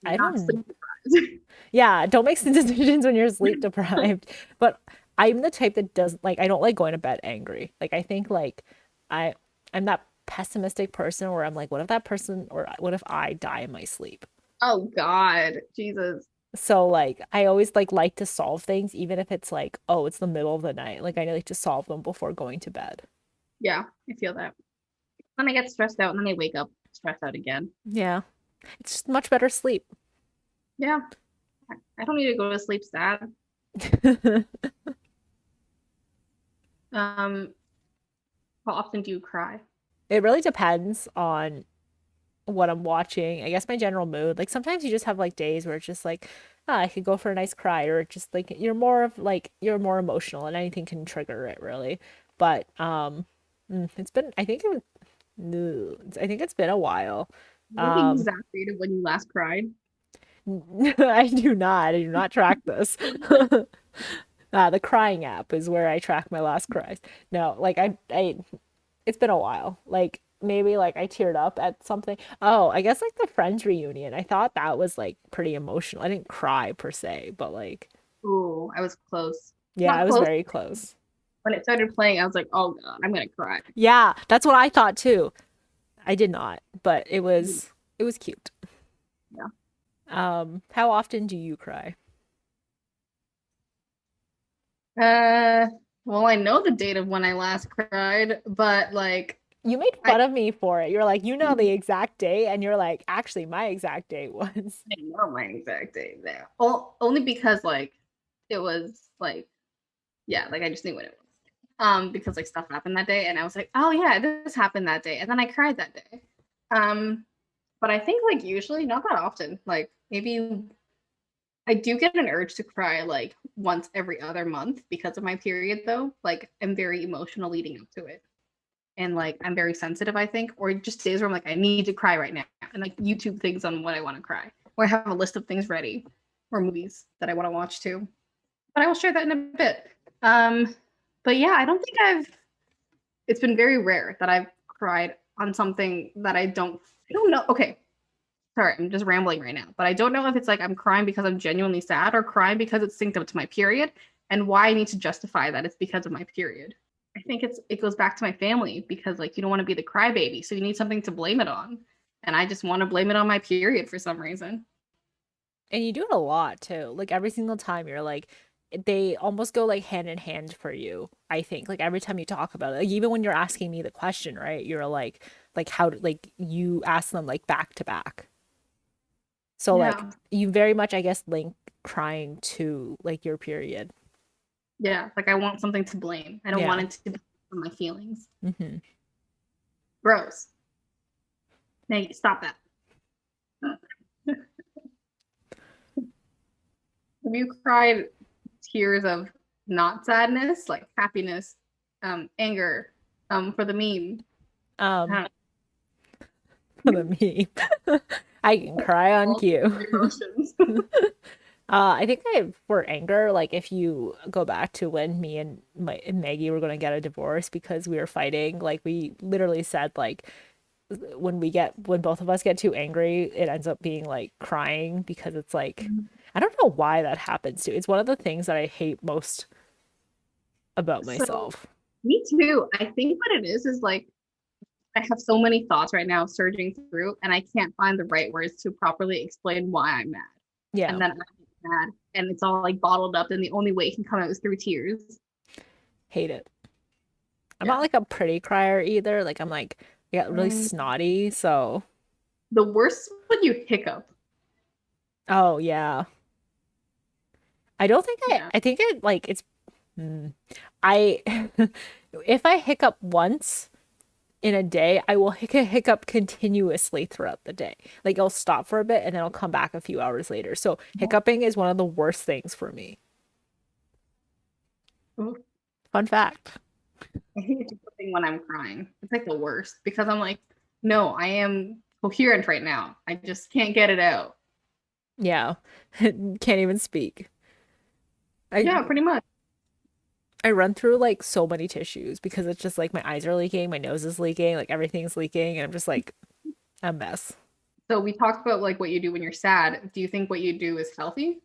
I not don't sleep deprived. yeah, don't make decisions when you're sleep deprived. But I'm the type that does like I don't like going to bed angry. Like I think like I I'm that pessimistic person where I'm like, what if that person or what if I die in my sleep? Oh God, Jesus. So like I always like to solve things even if it's like, oh, it's the middle of the night. Like I like to solve them before going to bed. Yeah, I feel that. Then I get stressed out, and then I wake up stressed out again. Yeah. It's just much better sleep. Yeah, I don't need to go to sleep sad. Um, how often do you cry? It really depends on what I'm watching. I guess my general mood. Like sometimes you just have like days where it's just like, ah, I could go for a nice cry, or just like you're more emotional and anything can trigger it really. But it's been I think it was no, I think it's been a while. What the Um exact date of when you last cried? I do not track this. The crying app is where I track my last cries. No, like it's been a while. Like maybe like I teared up at something. Oh, I guess like the Friends reunion. I thought that was like pretty emotional. I didn't cry per se, but like Oh, I was close. yeah, I Not was close. very close. When it started playing, I was like, oh God, I'm gonna cry. Yeah, that's what I thought too. I did not, but Mm, it was cute. yeah. How often do you cry? Uh, well, I know the date of when I last cried, but like You made I fun of me for it. You're like, you know the exact date, and you're like, actually, my exact date was. didn't know my exact date there. Only because like it was like yeah, like I just knew when it was. Because like stuff happened that day, and I was like, oh yeah, this happened that day, and then I cried that day. Um, but I think like usually not that often. Like maybe I do get an urge to cry like once every other month because of my period though. Like I'm very emotional leading up to it. And like I'm very sensitive, I think, or just days where I'm like, I need to cry right now. And like YouTube things on what I want to cry. Or I have a list of things ready or movies that I want to watch too. But I will share that in a bit. Um, but yeah, I don't think it's been very rare that I've cried on something that I don't know. Okay, sorry, I'm just rambling right now, but I don't know if it's like I'm crying because I'm genuinely sad or crying because it's synced up to my period and why I need to justify that it's because of my period. I think it goes back to my family because like you don't want to be the crybaby, so you need something to blame it on. And I just want to blame it on my period for some reason. And you do it a lot too. Like every single time you're like they almost go like hand in hand for you, I think. Like every time you talk about it. Like even when you're asking me the question, right? You're like how like you ask them like back to back. So like Yeah. you very much I guess link crying to like your period. Yeah. Like I want something to blame. I don't want Yeah. it to be for my feelings. Hmm. Gross. Maggie, stop that. Have you cried tears of not sadness, like happiness, anger, for the meme? Um I for the meme. I can cry on all cue. emotions. I think for anger, like if you go back to when me and and Maggie were gonna get a divorce because we were fighting, like we literally said like when both of us get too angry, it ends up being like crying because it's like I don't know why that happens too. It's one of the things that I hate most about So, myself. me too. I think what it is like I have so many thoughts right now surging through, and I can't find the right words to properly explain why I'm mad. And Yeah, then I get mad, and it's all like bottled up, and the only way it can come out is through tears. hate it. I'm not Yeah. like a pretty crier either. Like I'm like I got really Mm, snotty, so the worst when you hiccup. oh yeah. I don't think Yeah. I think it like it's I if I hiccup once in a day, I will hiccup continuously throughout the day. Like I'll stop for a bit and then I'll come back a few hours later. So hiccuping is one of the worst things for me. Fun fact. I hate hiccuping when I'm crying. It's like the worst because I'm like, no, I am coherent right now. I just can't get it out. Yeah. Can't even speak. I Yeah, pretty much. I run through like so many tissues because it's just like my eyes are leaking, my nose is leaking, like everything's leaking, and I'm just like a mess. So we talked about like what you do when you're sad. Do you think what you do is healthy?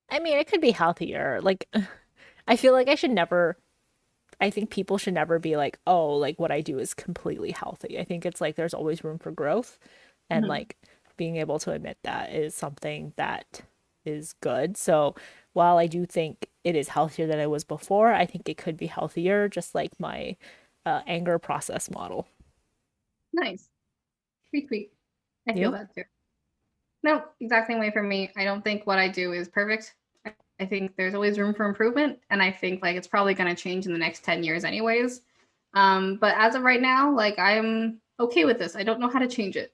I mean, it could be healthier. Like I feel like I think people should never be like, oh, like what I do is completely healthy. I think it's like there's always room for growth. And Mhm. like being able to admit that is something that is good. So while I do think it is healthier than it was before, I think it could be healthier, just like my anger process model. Nice. Sweet, sweet. I feel You? that too. No, exact same way for me. I don't think what I do is perfect. I think there's always room for improvement, and I think like it's probably going to change in the next 10 years anyways. But as of right now, like I'm okay with this. I don't know how to change it.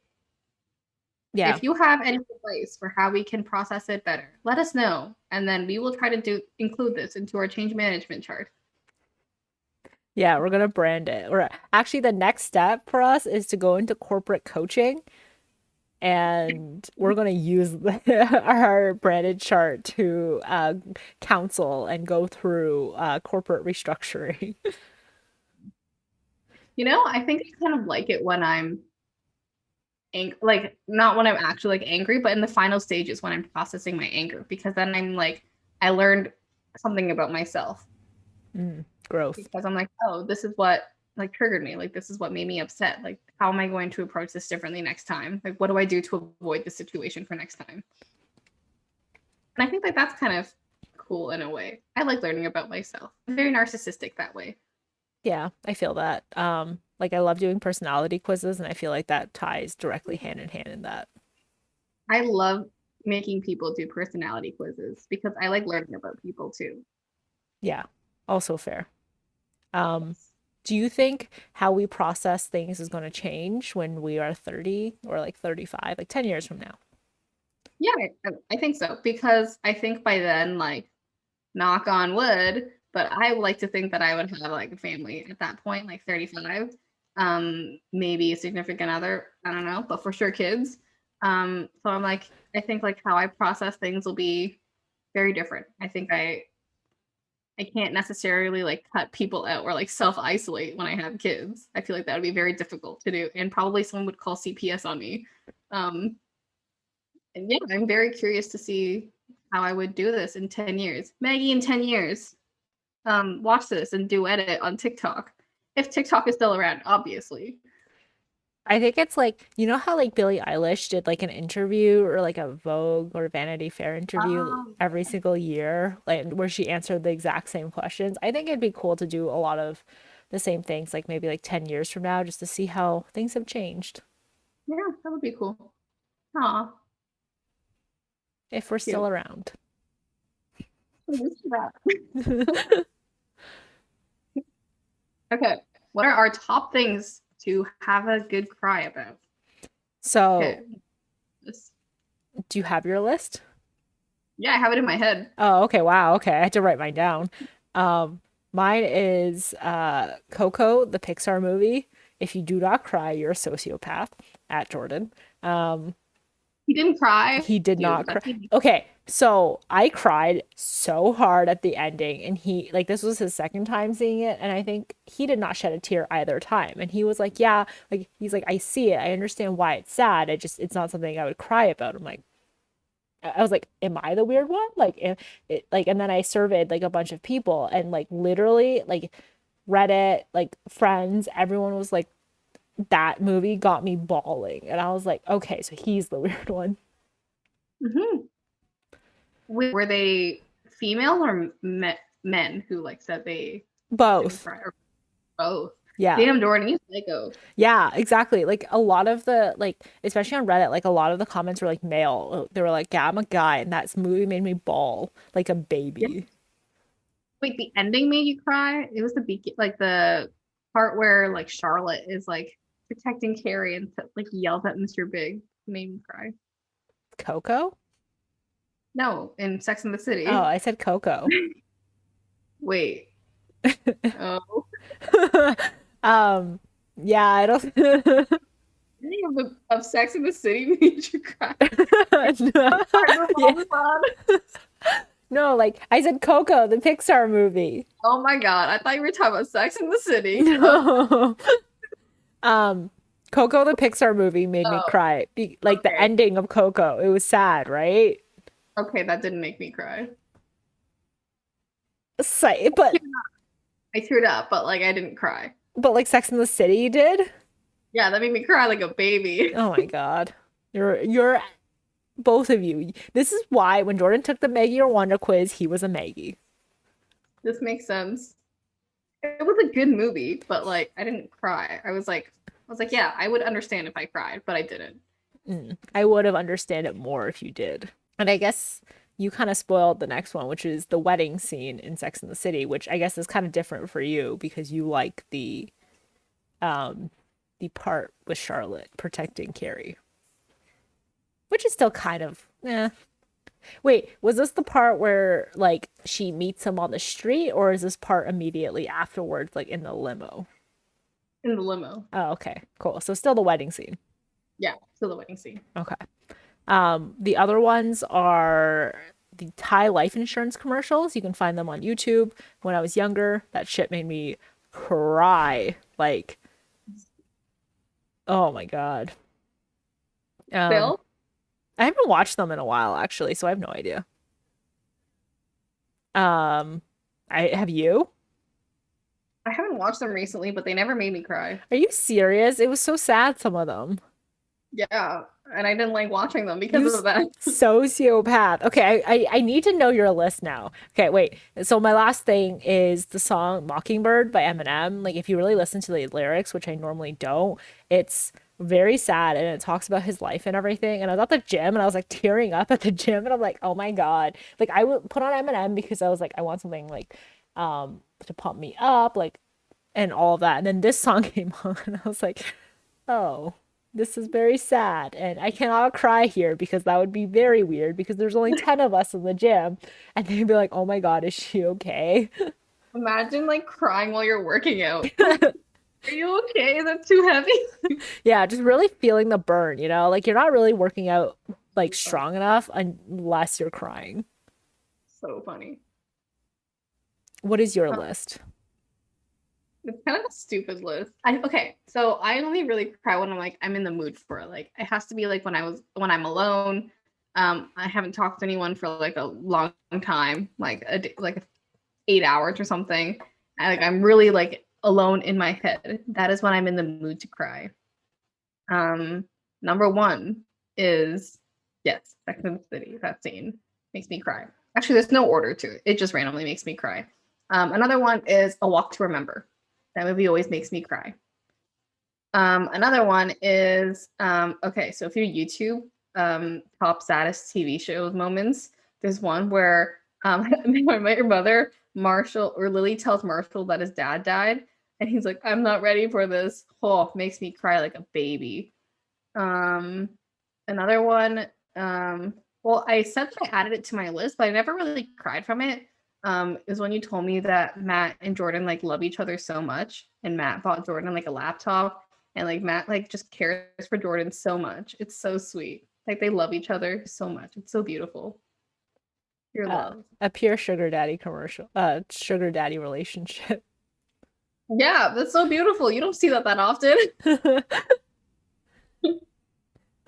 Yeah. If you have any advice for how we can process it better, let us know, and then we will try to include this into our change management chart. Yeah, we're gonna brand it. Or actually the next step for us is to go into corporate coaching and we're gonna use our branded chart to counsel and go through corporate restructuring. I think I kind of like it when I'm like not when I'm actually like angry, but in the final stages when I'm processing my anger, because then I'm like I learned something about myself Growth. because I'm like, oh, this is what like triggered me. Like this is what made me upset. Like how am I going to approach this differently next time? Like what do I do to avoid the situation for next time? And I think like that's kind of cool in a way. I like learning about myself. I'm very narcissistic that way. Yeah, I feel that. Like I love doing personality quizzes and I feel like that ties directly hand in hand in that. I love making people do personality quizzes because I like learning about people too. Yeah, also fair. Um, Yes. do you think how we process things is going to change when we are 30 or like 35, like 10 years from now? Yeah, I think so because I think by then, like, knock on wood, but I would like to think that I would have like a family at that point, like 35, maybe a significant other, I don't know, but for sure kids. So I'm like, I think like how I process things will be very different. I think I can't necessarily like cut people out or like self isolate when I have kids. I feel like that would be very difficult to do, and probably someone would call CPS on me. Um, and yeah, I'm very curious to see how I would do this in 10 years. Maggie, in 10 years, watch this and do edit on TikTok. If TikTok is still around, obviously. I think it's like, you know how like Billie Eilish did like an interview or like a Vogue or Vanity Fair interview Um, every single year, like where she answered the exact same questions. I think it'd be cool to do a lot of the same things, like maybe like 10 years from now, just to see how things have changed yeah, that would be cool. Aw, if we're still cute. around. Okay, what are our top things to have a good cry about? Okay, So, this. do you have your list? Yeah, I have it in my head. Oh, okay. Wow. Okay. I had to write mine down. Um, Mine is Coco, the Pixar movie. If you do not cry, you're a sociopath at Jordan. Um, He didn't cry. he did You. not cry. That's me. Okay, so I cried so hard at the ending, and he like this was his second time seeing it, and I think he did not shed a tear either time. And he was like, "Yeah, like he's like, I see it. I understand why it's sad. It's not something I would cry about." I'm like, I was like, "Am I the weird one?" Like, and then I surveyed like a bunch of people, and like literally, like Reddit, like friends, everyone was like, "That movie got me bawling," and I was like, "Okay, so he's the weird one." Mm-hmm. Were they female or men who like said they didn't Both. cry or both? Yeah. Damn, Jordan, you psycho. Yeah, exactly. Like a lot of the like especially on Reddit, like a lot of the comments were like male. They were like, "Yeah, I'm a guy and that movie made me bawl like a Yeah. baby." Wait, the ending made you cry? It was the like the part where like Charlotte is like protecting Carrie and like yells at Mr. Big. Made me cry. Coco? No, in Sex and the Oh, City. I said Coco. Wait. Oh. um yeah, I don't Any of Sex and the City made you cry? no. Sorry, move Yeah. on, move on. No, like I said Coco, the Pixar movie. Oh my God. I thought you were talking about Sex and the City. Oh, No. Um Coco, the Pixar movie made me oh, cry. Like the okay. ending of Coco. It was sad, right? Okay, that didn't make me cry. But I teared up, but like I didn't cry. like Sex and the City did. Yeah, that made me cry like a baby. Oh my God. You're both of you. This is why when Jordan took the Maggie or Wanda quiz, he was a Maggie. This makes sense. It was a good movie, but like I didn't cry. I was like, I was like, yeah, I would understand if I cried, but I didn't. I would have understand it more if you did. And I guess you kind of spoiled the next one, which is the wedding scene in Sex and the City, which I guess is kind of different for you because you like um the part with Charlotte protecting Carrie, which is still kind of Wait, was this the part where like she meets him on the street, or is this part immediately afterwards, like in the limo? In the limo. Oh, okay, cool. So still the wedding scene. Yeah, so the wedding scene. Okay. The other ones are the Thai life insurance commercials. You can find them on YouTube. When I was younger, that shit made me cry. Like, oh my God. Um, Bill? I haven't watched them in a while actually, so I have no idea. Um, I have you? I haven't watched them recently, but they never made me cry. Are you serious? It was so sad, some of them. Yeah, and I didn't like watching them because You of that. sociopath. Okay, I need to know your list now. Okay, wait. So my last thing is the song Mockingbird by Eminem. Like if you really listen to the lyrics, which I normally don't, it's very sad and it talks about his life and everything. And I was at the gym and I was like tearing up at the gym and I'm like, "Oh my God." Like I would put on Eminem because I was like I want something like to pump me up, like and all of that. And then this song came on and I was like, "Oh, this is very sad and I cannot cry here because that would be very weird because there's only 10 of us in the gym and they'd be like, "Oh my God, is she okay?" Imagine like crying while you're working out. Like, are you okay? Is that too heavy? Yeah, just really feeling the burn, you know? Like you're not really working out like strong enough unless you're crying. So funny. What is your Uh, list? It's kind of a stupid list. Okay, so I only really cry when I'm in the mood for it. Like it has to be like when I'm alone. I haven't talked to anyone for like a long time, like 8 hours or something. I'm really like alone in my head. That is when I'm in the mood to cry. Um, Number one is yes, Sex and the City. That scene makes me cry. Actually, there's no order to it. It just randomly makes me cry. Another one is A Walk to Remember. That movie always makes me cry. Another one is okay. So if you YouTube top saddest TV shows moments, there's one where when I Met Your Mother, Marshall or Lily tells Marshall that his dad died, and he's like, "I'm not ready for this." Oh, makes me cry like a baby. Um, Another one, well, I said that I added it to my list, but I never really cried from it. Is when you told me that Matt and Jordan like love each other so much, and Matt bought Jordan like a laptop, and like Matt like just cares for Jordan so much. It's so sweet. Like they love each other so much. It's so beautiful. Your love. A pure sugar daddy commercial. Sugar daddy relationship. Yeah, that's so beautiful. You don't see that often.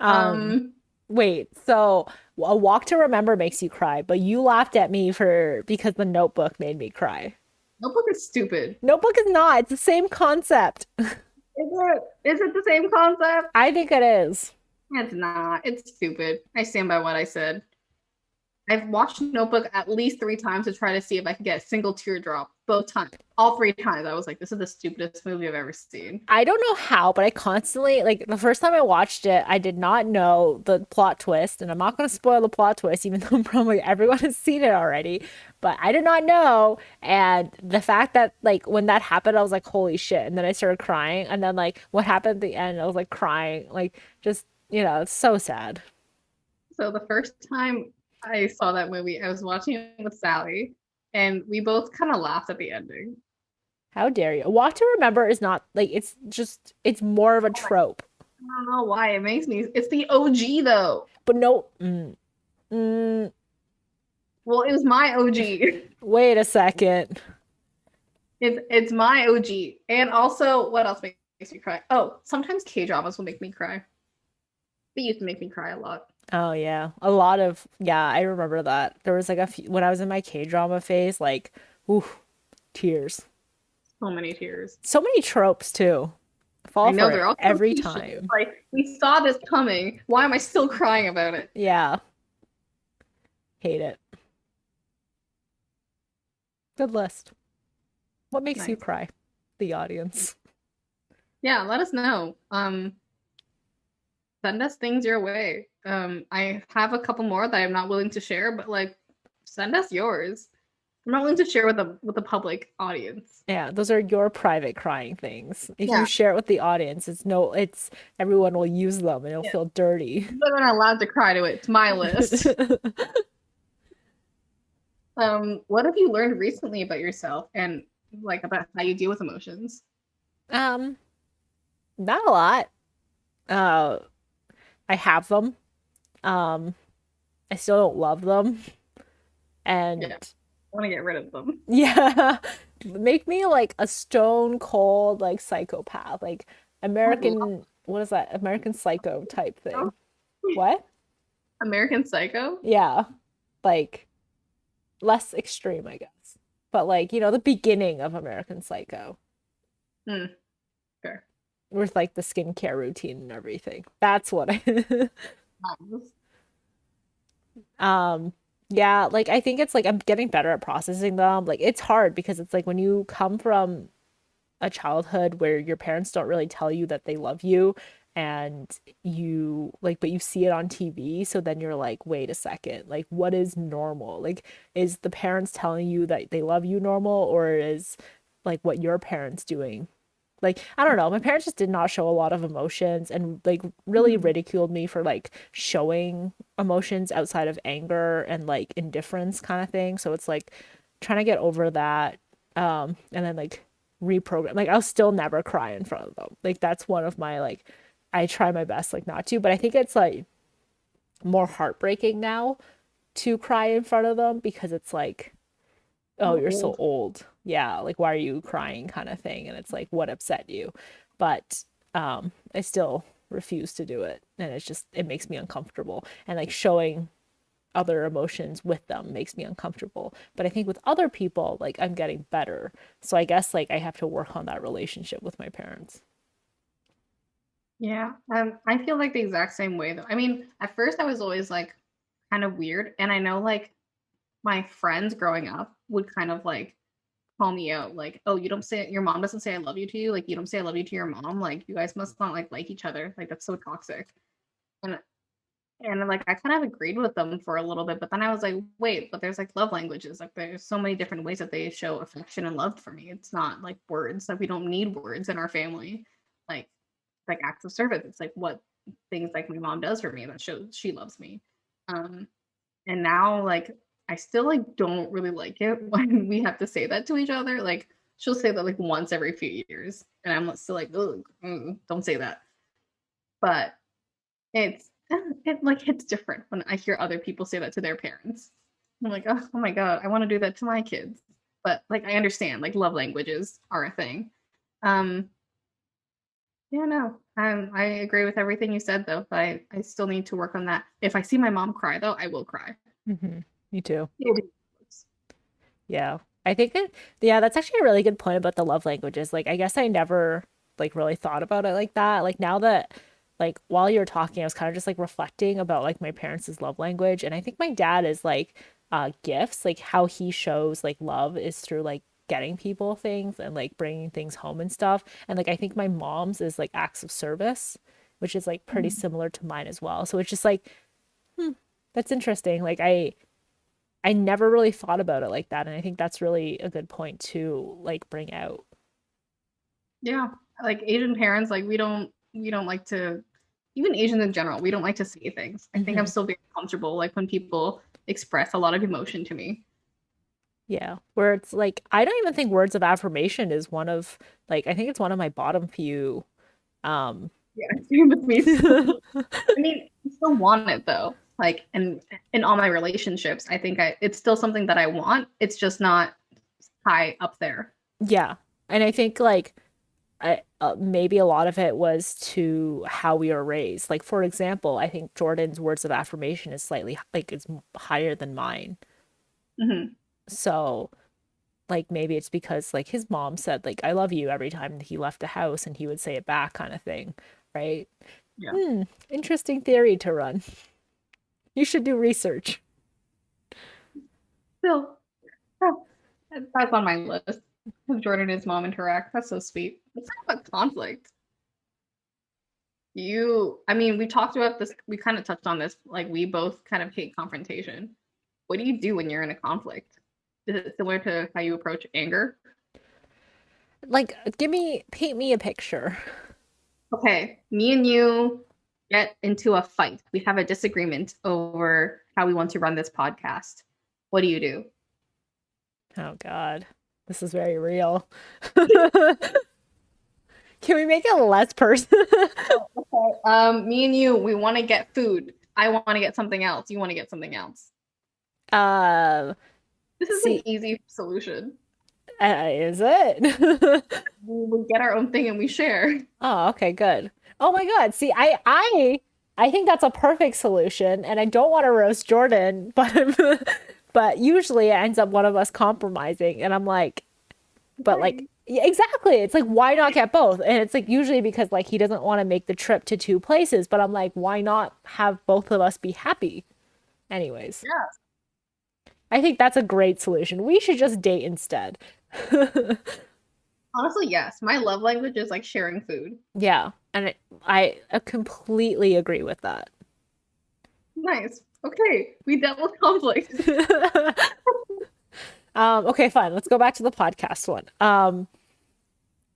um um, Wait, so A Walk to Remember makes you cry, but you laughed at me for because The Notebook made me cry. Notebook is stupid. Notebook is not. It's the same concept. Is it? Is it the same concept? I think it is. It's not. It's stupid. I stand by what I said. I've watched Notebook at least 3 times to try to see if I could get a single teardrop. Both times. All 3 times. I was like, this is the stupidest movie I've ever seen. I don't know how, but I constantly like the first time I watched it, I did not know the plot twist, and I'm not going to spoil the plot twist, even though probably everyone has seen it already. But I did not know, and the fact that like when that happened, I was like, "Holy shit!" And then I started crying, and then like what happened at the end, I was like crying, like just it's so sad. So the first time I saw that movie, I was watching it with Sally, and we both kind of laughed at the ending. How dare you? A Walk to Remember is not like it's more of a trope, I don't know why it makes me. It's the OG though. but no. Mm, Well, it was my OG. wait a second. It's my OG. And also, what else makes me cry? Oh, sometimes K dramas will make me cry. They used to make me cry a lot. Oh yeah, a lot of yeah, I remember that. There was like a few when I was in my K-drama phase, like, ooh, tears. So many tears. So many tropes too. I Fall know for they're it all so every cliche. time. Like we saw this coming. Why am I still crying about it? Yeah, hate it. Good list. What makes you Nice. cry? The audience. Yeah, let us know. Send us things your way. I have a couple more that I'm not willing to share, but like send us yours. I'm not willing to share with the public audience. Yeah, those are your private crying things. If you Yeah. share it with the audience, it's everyone will use them and it'll Yeah. feel dirty. You're not allowed to cry to it. It's my list. What have you learned recently about yourself and like about how you deal with emotions? Um, Not a lot. Uh, I have them. Um, I still don't love them. And Yeah. I want to get rid of them. yeah, make me like a stone cold like psychopath, like I love American, what is that? American Psycho type them. thing. What? American Psycho? Yeah, like less extreme, I guess. But like, the beginning of American Psycho Hmm, fair. with like the skincare routine and everything. That's what I Nice. Um, yeah, like I think it's like I'm getting better at processing them. Like it's hard because it's like when you come from a childhood where your parents don't really tell you that they love you and you like but you see it on TV, so then you're like, wait a second, like what is normal? Like is the parents telling you that they love you normal, or is like what your parents doing? Like, I don't know. My parents just did not show a lot of emotions and like really Mhm. ridiculed me for like showing emotions outside of anger and like indifference kind of thing. So it's like trying to get over that and then like reprogram. Like I'll still never cry in front of them. Like that's one of my like I try my best like not to, but I think it's like more heartbreaking now to cry in front of them because it's like, oh, So you're so old. old. Yeah, like why are you crying kind of thing. And it's like what upset you? But I still refuse to do it. And it's just it makes me uncomfortable. And like showing other emotions with them makes me uncomfortable. But I think with other people, like I'm getting better. So I guess like I have to work on that relationship with my parents. Yeah. I feel like the exact same way though. I mean, at first I was always like kind of weird, and I know like my friends growing up would kind of like call me out, like, "Oh, you don't say your mom doesn't say I love you to you. Like, you don't say I love you to your mom. Like, you guys must not like each other. Like, that's so toxic." And like I kind of agreed with them for a little bit, but then I was like, wait, but there's like love languages. Like there's so many different ways that they show affection and love for me. It's not like words. Like we don't need words in our family. Like acts of service. It's like what things like my mom does for me that shows she loves me. Um and now like I still like don't really like it when we have to say that to each other. Like she'll say that like once every few years, and I'm still like, ugh, don't say that. But it's it like hits different when I hear other people say that to their parents. I'm like, oh my god, I want to do that to my kids. But like I understand, like love languages are a thing. Um, yeah, no, I agree with everything you said though, but I still need to work on that. If I see my mom cry though, I will cry. Me too. It is. Yeah. I think that yeah, that's actually a really good point about the love languages. Like I guess I never like really thought about it like that. Like now that like while you were talking, I was kind of just like reflecting about like my parents' love language, and I think my dad is like gifts, like how he shows like love is through like getting people things and like bringing things home and stuff. And like I think my mom's is like acts of service, which is like pretty Mhm. similar to mine as well. So it's just like that's interesting. Like I never really thought about it like that, and I think that's really a good point to like bring out. Yeah, like Asian parents, like we don't like to, even Asians in general, we don't like to say things. I think I'm Hmm. still very comfortable like when people express a lot of emotion to me. Yeah, where it's like I don't even think words of affirmation is one of like I think it's one of my bottom few. Um, Yeah, same with me. I mean, I still want it though. Like, and in all my relationships, I think it's still something that I want. It's just not high up there. yeah, and I think like maybe a lot of it was to how we were raised. Like for example, I think Jordan's words of affirmation is slightly like it's higher than mine. Hmm. So like maybe it's because like his mom said like I love you every time he left the house and he would say it back kind of thing, right? Yeah. Hmm, interesting theory to run. You should do research. Still, oh, that's on my list. Have Jordan and his mom interact. That's so sweet. It's not about conflict. I mean, we talked about this, we kind of touched on this, like we both kind of hate confrontation. What do you do when you're in a conflict? Is it similar to how you approach anger? Like, paint me a picture. Okay, me and you get into a fight. We have a disagreement over how we want to run this podcast. What do you do? Oh God, this is very real. Can we make it less personal? Okay. Me and you, we want to get food. I want to get something else. You want to get something else. um, This is an see, easy solution. is it? We get our own thing and we share. Oh, okay, good. Oh my God. See, I think that's a perfect solution, and I don't want to roast Jordan, but but usually it ends up one of us compromising, and I'm like, but like, Right. yeah, exactly. It's like, why not get both? And it's like usually because like he doesn't want to make the trip to two places, but I'm like, why not have both of us be happy? Anyways, Yeah. I think that's a great solution. We should just date instead. Honestly, yes. My love language is like sharing food. Yeah, and I completely agree with that. Nice. Okay, we dealt with conflict. Okay, fine. Let's go back to the podcast one.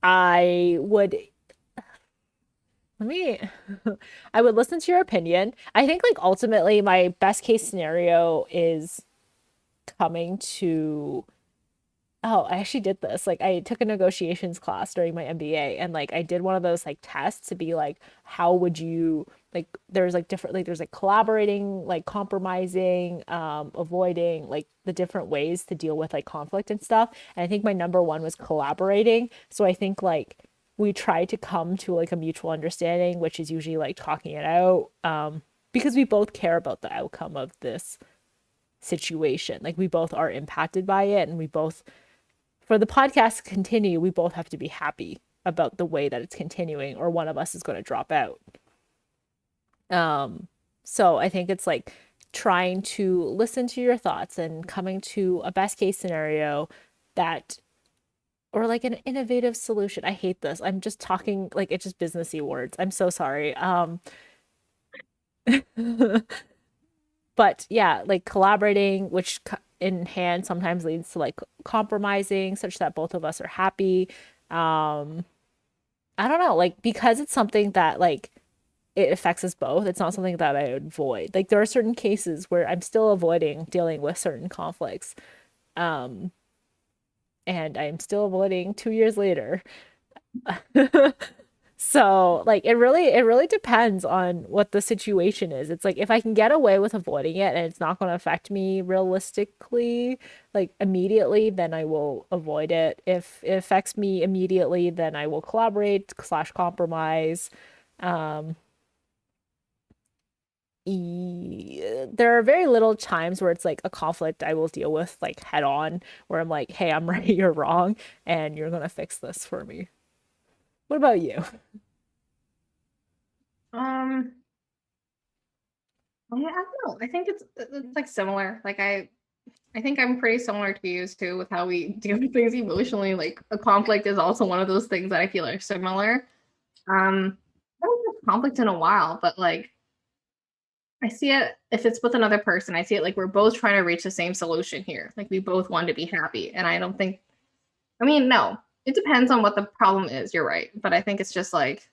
I would let me I would listen to your opinion. I think like ultimately my best case scenario is coming to oh, I actually did this. Like I took a negotiations class during my MBA and like I did one of those like tests to be like how would you like there's like different like there's like collaborating, like compromising, avoiding like the different ways to deal with like conflict and stuff. And I think my number one was collaborating. So I think like we try to come to like a mutual understanding, which is usually like talking it out because we both care about the outcome of this situation. Like we both are impacted by it and we both for the podcast to continue, we both have to be happy about the way that it's continuing, or one of us is going to drop out. Um, so I think it's like trying to listen to your thoughts and coming to a best case scenario that, or like an innovative solution. I hate this. I'm just talking like it's just businessy words. I'm so sorry. But yeah, like collaborating, which in hand sometimes leads to like compromising, such that both of us are happy. Um, I don't know, like because it's something that like it affects us both. It's not something that I would avoid. Like there are certain cases where I'm still avoiding dealing with certain conflicts. Um, and I'm still avoiding 2 years later. So, like it really depends on what the situation is. It's like if I can get away with avoiding it and it's not going to affect me realistically, like immediately, then I will avoid it. If it affects me immediately, then I will collaborate slash compromise. Um, there are very little times where it's like a conflict I will deal with like head on, where I'm like, hey, I'm right, you're wrong, and you're gonna fix this for me. What about you? Um, I don't know. I think it's like similar. I think I'm pretty similar to you too with how we deal with things emotionally. Like a conflict is also one of those things that I feel are similar. I haven't had conflict in a while, but like I see it if it's with another person, I see it like we're both trying to reach the same solution here. Like we both want to be happy. And I don't think, I mean, no, it depends on what the problem is. You're right. But I think it's just like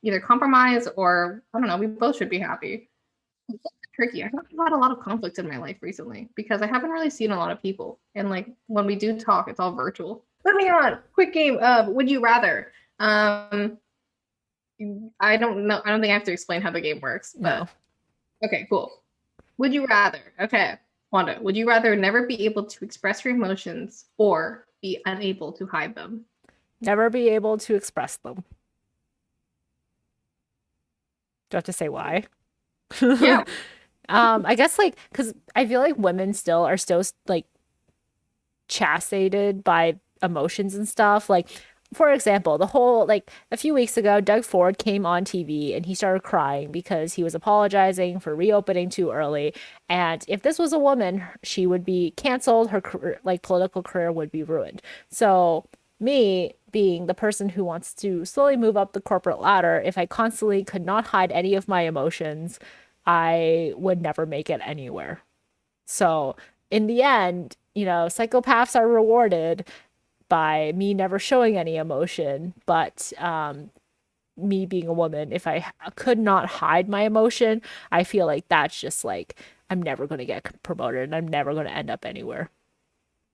either compromise or I don't know, we both should be happy. It's tricky. I haven't had a lot of conflict in my life recently because I haven't really seen a lot of people. And like when we do talk, it's all virtual. Moving on, quick game of Would You Rather. Um, I don't know. I don't think I have to explain how the game works, No. but okay, cool. Would you rather? Okay, Wanda, would you rather never be able to express your emotions or be unable to hide them? Never be able to express them. Do I have to say why? Yeah. I guess like because I feel like women still are still like chastiated by emotions and stuff. Like, for example, the whole like a few weeks ago, Doug Ford came on TV and he started crying because he was apologizing for reopening too early. And if this was a woman, she would be canceled. Her career, like political career would be ruined. So me being the person who wants to slowly move up the corporate ladder, if I constantly could not hide any of my emotions, I would never make it anywhere. So, in the end, psychopaths are rewarded by me never showing any emotion, but me being a woman, if I could not hide my emotion, I feel like that's just like I'm never going to get promoted and I'm never going to end up anywhere.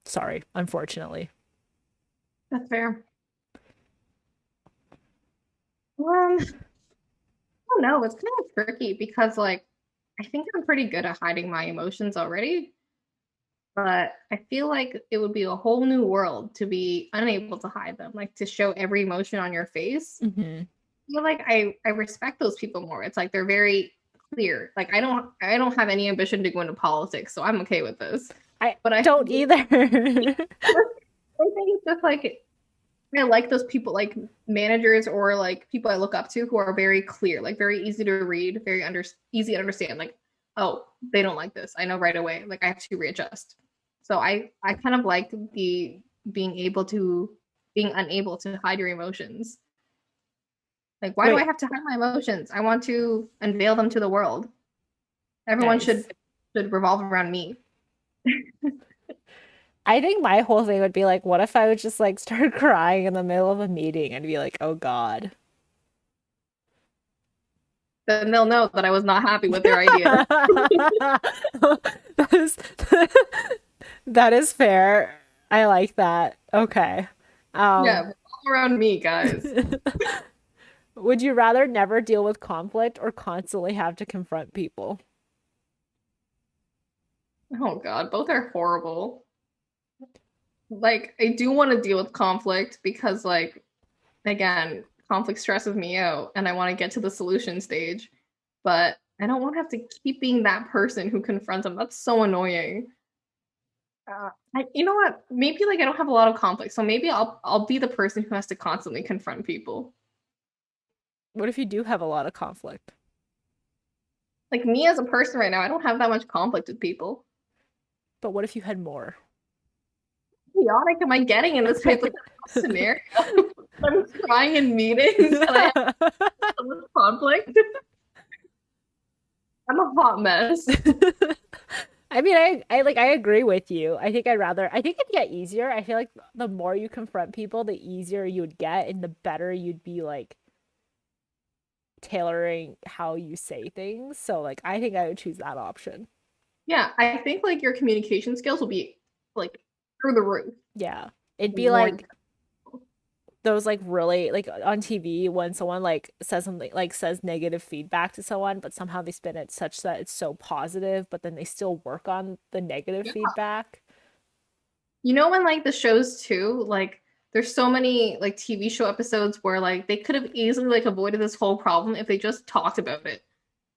Sorry, unfortunately. That's fair. I don't know. It's kind of tricky because, like, I think I'm pretty good at hiding my emotions already, but I feel like it would be a whole new world to be unable to hide them, like to show every emotion on your face. Mm-hmm. I feel like I respect those people more. It's like they're very clear. Like I don't have any ambition to go into politics, so I'm okay with this. I But I don't either. I think it's just like I like those people, like managers or like people I look up to who are very clear, like very easy to read, easy to understand. Like, oh, they don't like this. I know right away. Like I have to readjust. So I kind of like the being able to being unable to hide your emotions. Like, why do I Wait, have to hide my emotions? I want to unveil them to the world. Everyone nice. should revolve around me. I think my whole thing would be like, what if I would just like start crying in the middle of a meeting and be like, oh God. Then they'll know that I was not happy with their idea. That is that is fair. I like that. Okay. Yeah, Um, revolve around me, guys. would you rather never deal with conflict or constantly have to confront people? Oh God, both are horrible. Like, I do want to deal with conflict because, like, again, conflict stresses me out and I want to get to the solution stage, but I don't want to have to keep being that person who confronts them. That's so annoying. You know what? Maybe like I don't have a lot of conflict, so maybe I'll be the person who has to constantly confront people. What if you do have a lot of conflict? Like me as a person right now, I don't have that much conflict with people. But what if you had more? Chaotic am I getting in this hypothetical scenario? I'm crying in meetings and I have so much conflict. I'm a hot mess. I mean, I agree with you. I think it'd get easier. I feel like the more you confront people, the easier you would get and the better you'd be like tailoring how you say things. So like I think I would choose that option. Yeah, I think like your communication skills will be like through the roof. Yeah. It'd be More like those like really like on TV when someone like says something like says negative feedback to someone, but somehow they spin it such that it's so positive, but then they still work on the negative yeah. feedback. You know when like the shows too, like there's so many like TV show episodes where like they could have easily like avoided this whole problem if they just talked about it.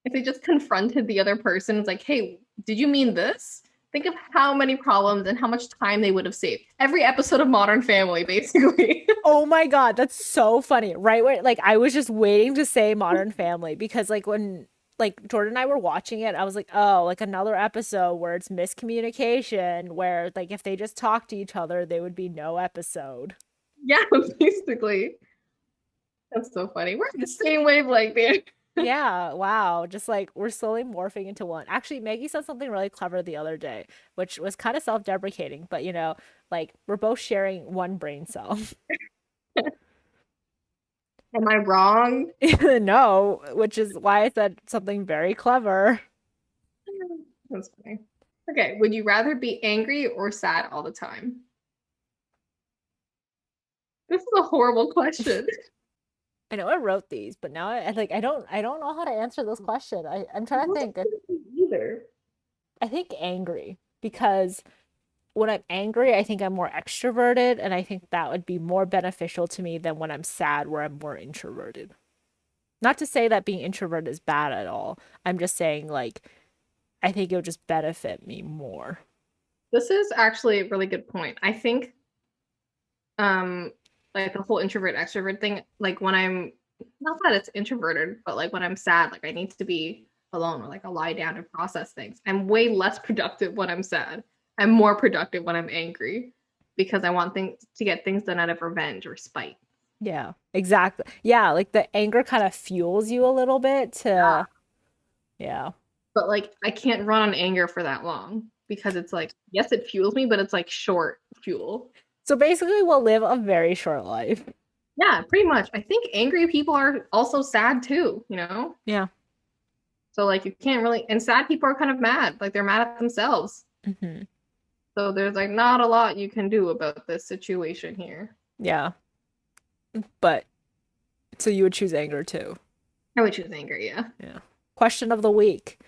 If they just confronted the other person, it's like, hey, did you mean this? Think of how many problems and how much time they would have saved. Every episode of Modern Family, basically. Oh my God, that's so funny. Right where like I was just waiting to say Modern Family because like when like Jordan and I were watching it, I was like, oh, like another episode where it's miscommunication, where like if they just talked to each other, there would be no episode. Yeah, basically. That's so funny. We're in the same wavelength, man. Yeah, wow. Just like we're slowly morphing into one. Actually, Maggie said something really clever the other day, which was kind of self-deprecating, but like we're both sharing one brain cell. Am I wrong? No, which is why I said something very clever. That's funny. Okay, would you rather be angry or sad all the time? This is a horrible question. I know I wrote these, but now I don't know how to answer this question. I'm I trying to wasn't think. thinking either. I think angry because when I'm angry, I think I'm more extroverted, and I think that would be more beneficial to me than when I'm sad, where I'm more introverted. Not to say that being introverted is bad at all. I'm just saying like I think it would just benefit me more. This is actually a really good point. I think um like the whole introvert extrovert thing, like when I'm not that it's introverted, but like when I'm sad, like I need to be alone or like I'll lie down and process things. I'm way less productive when I'm sad. I'm more productive when I'm angry because I want things to get things done out of revenge or spite. Yeah, exactly. Yeah, like the anger kind of fuels you a little bit to, yeah. But like I can't run on anger for that long because it's like, yes, it fuels me, but it's like short fuel. So basically, we'll live a very short life. Yeah, pretty much. I think angry people are also sad too, you know? Yeah. So like you can't really, and sad people are kind of mad, like they're mad at themselves. Hmm. So there's like not a lot you can do about this situation here. Yeah. But so you would choose anger too. I would choose anger, yeah. Yeah. Question of the week.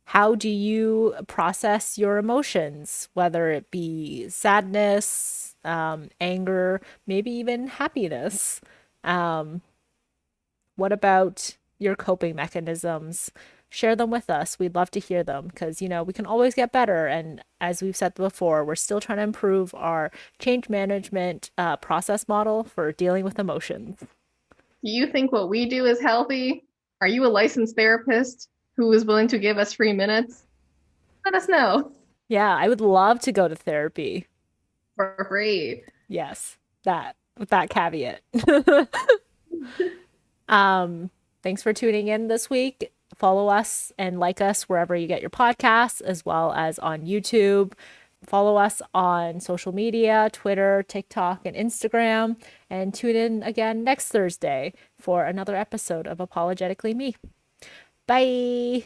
How do you process your emotions, whether it be sadness, anger, maybe even happiness? Um, what about your coping mechanisms? Share them with us. We'd love to hear them because, we can always get better. And as we've said before, we're still trying to improve our change management process model for dealing with emotions. Do you think what we do is healthy? Are you a licensed therapist who is willing to give us free minutes? Let us know Yeah, I would love to go to therapy. for free. Yes, that with that caveat. Thanks for tuning in this week. Follow us and like us wherever you get your podcasts, as well as on YouTube. Follow us on social media, Twitter, TikTok, and Instagram. And tune in again next Thursday for another episode of Apologetically Me. Bye.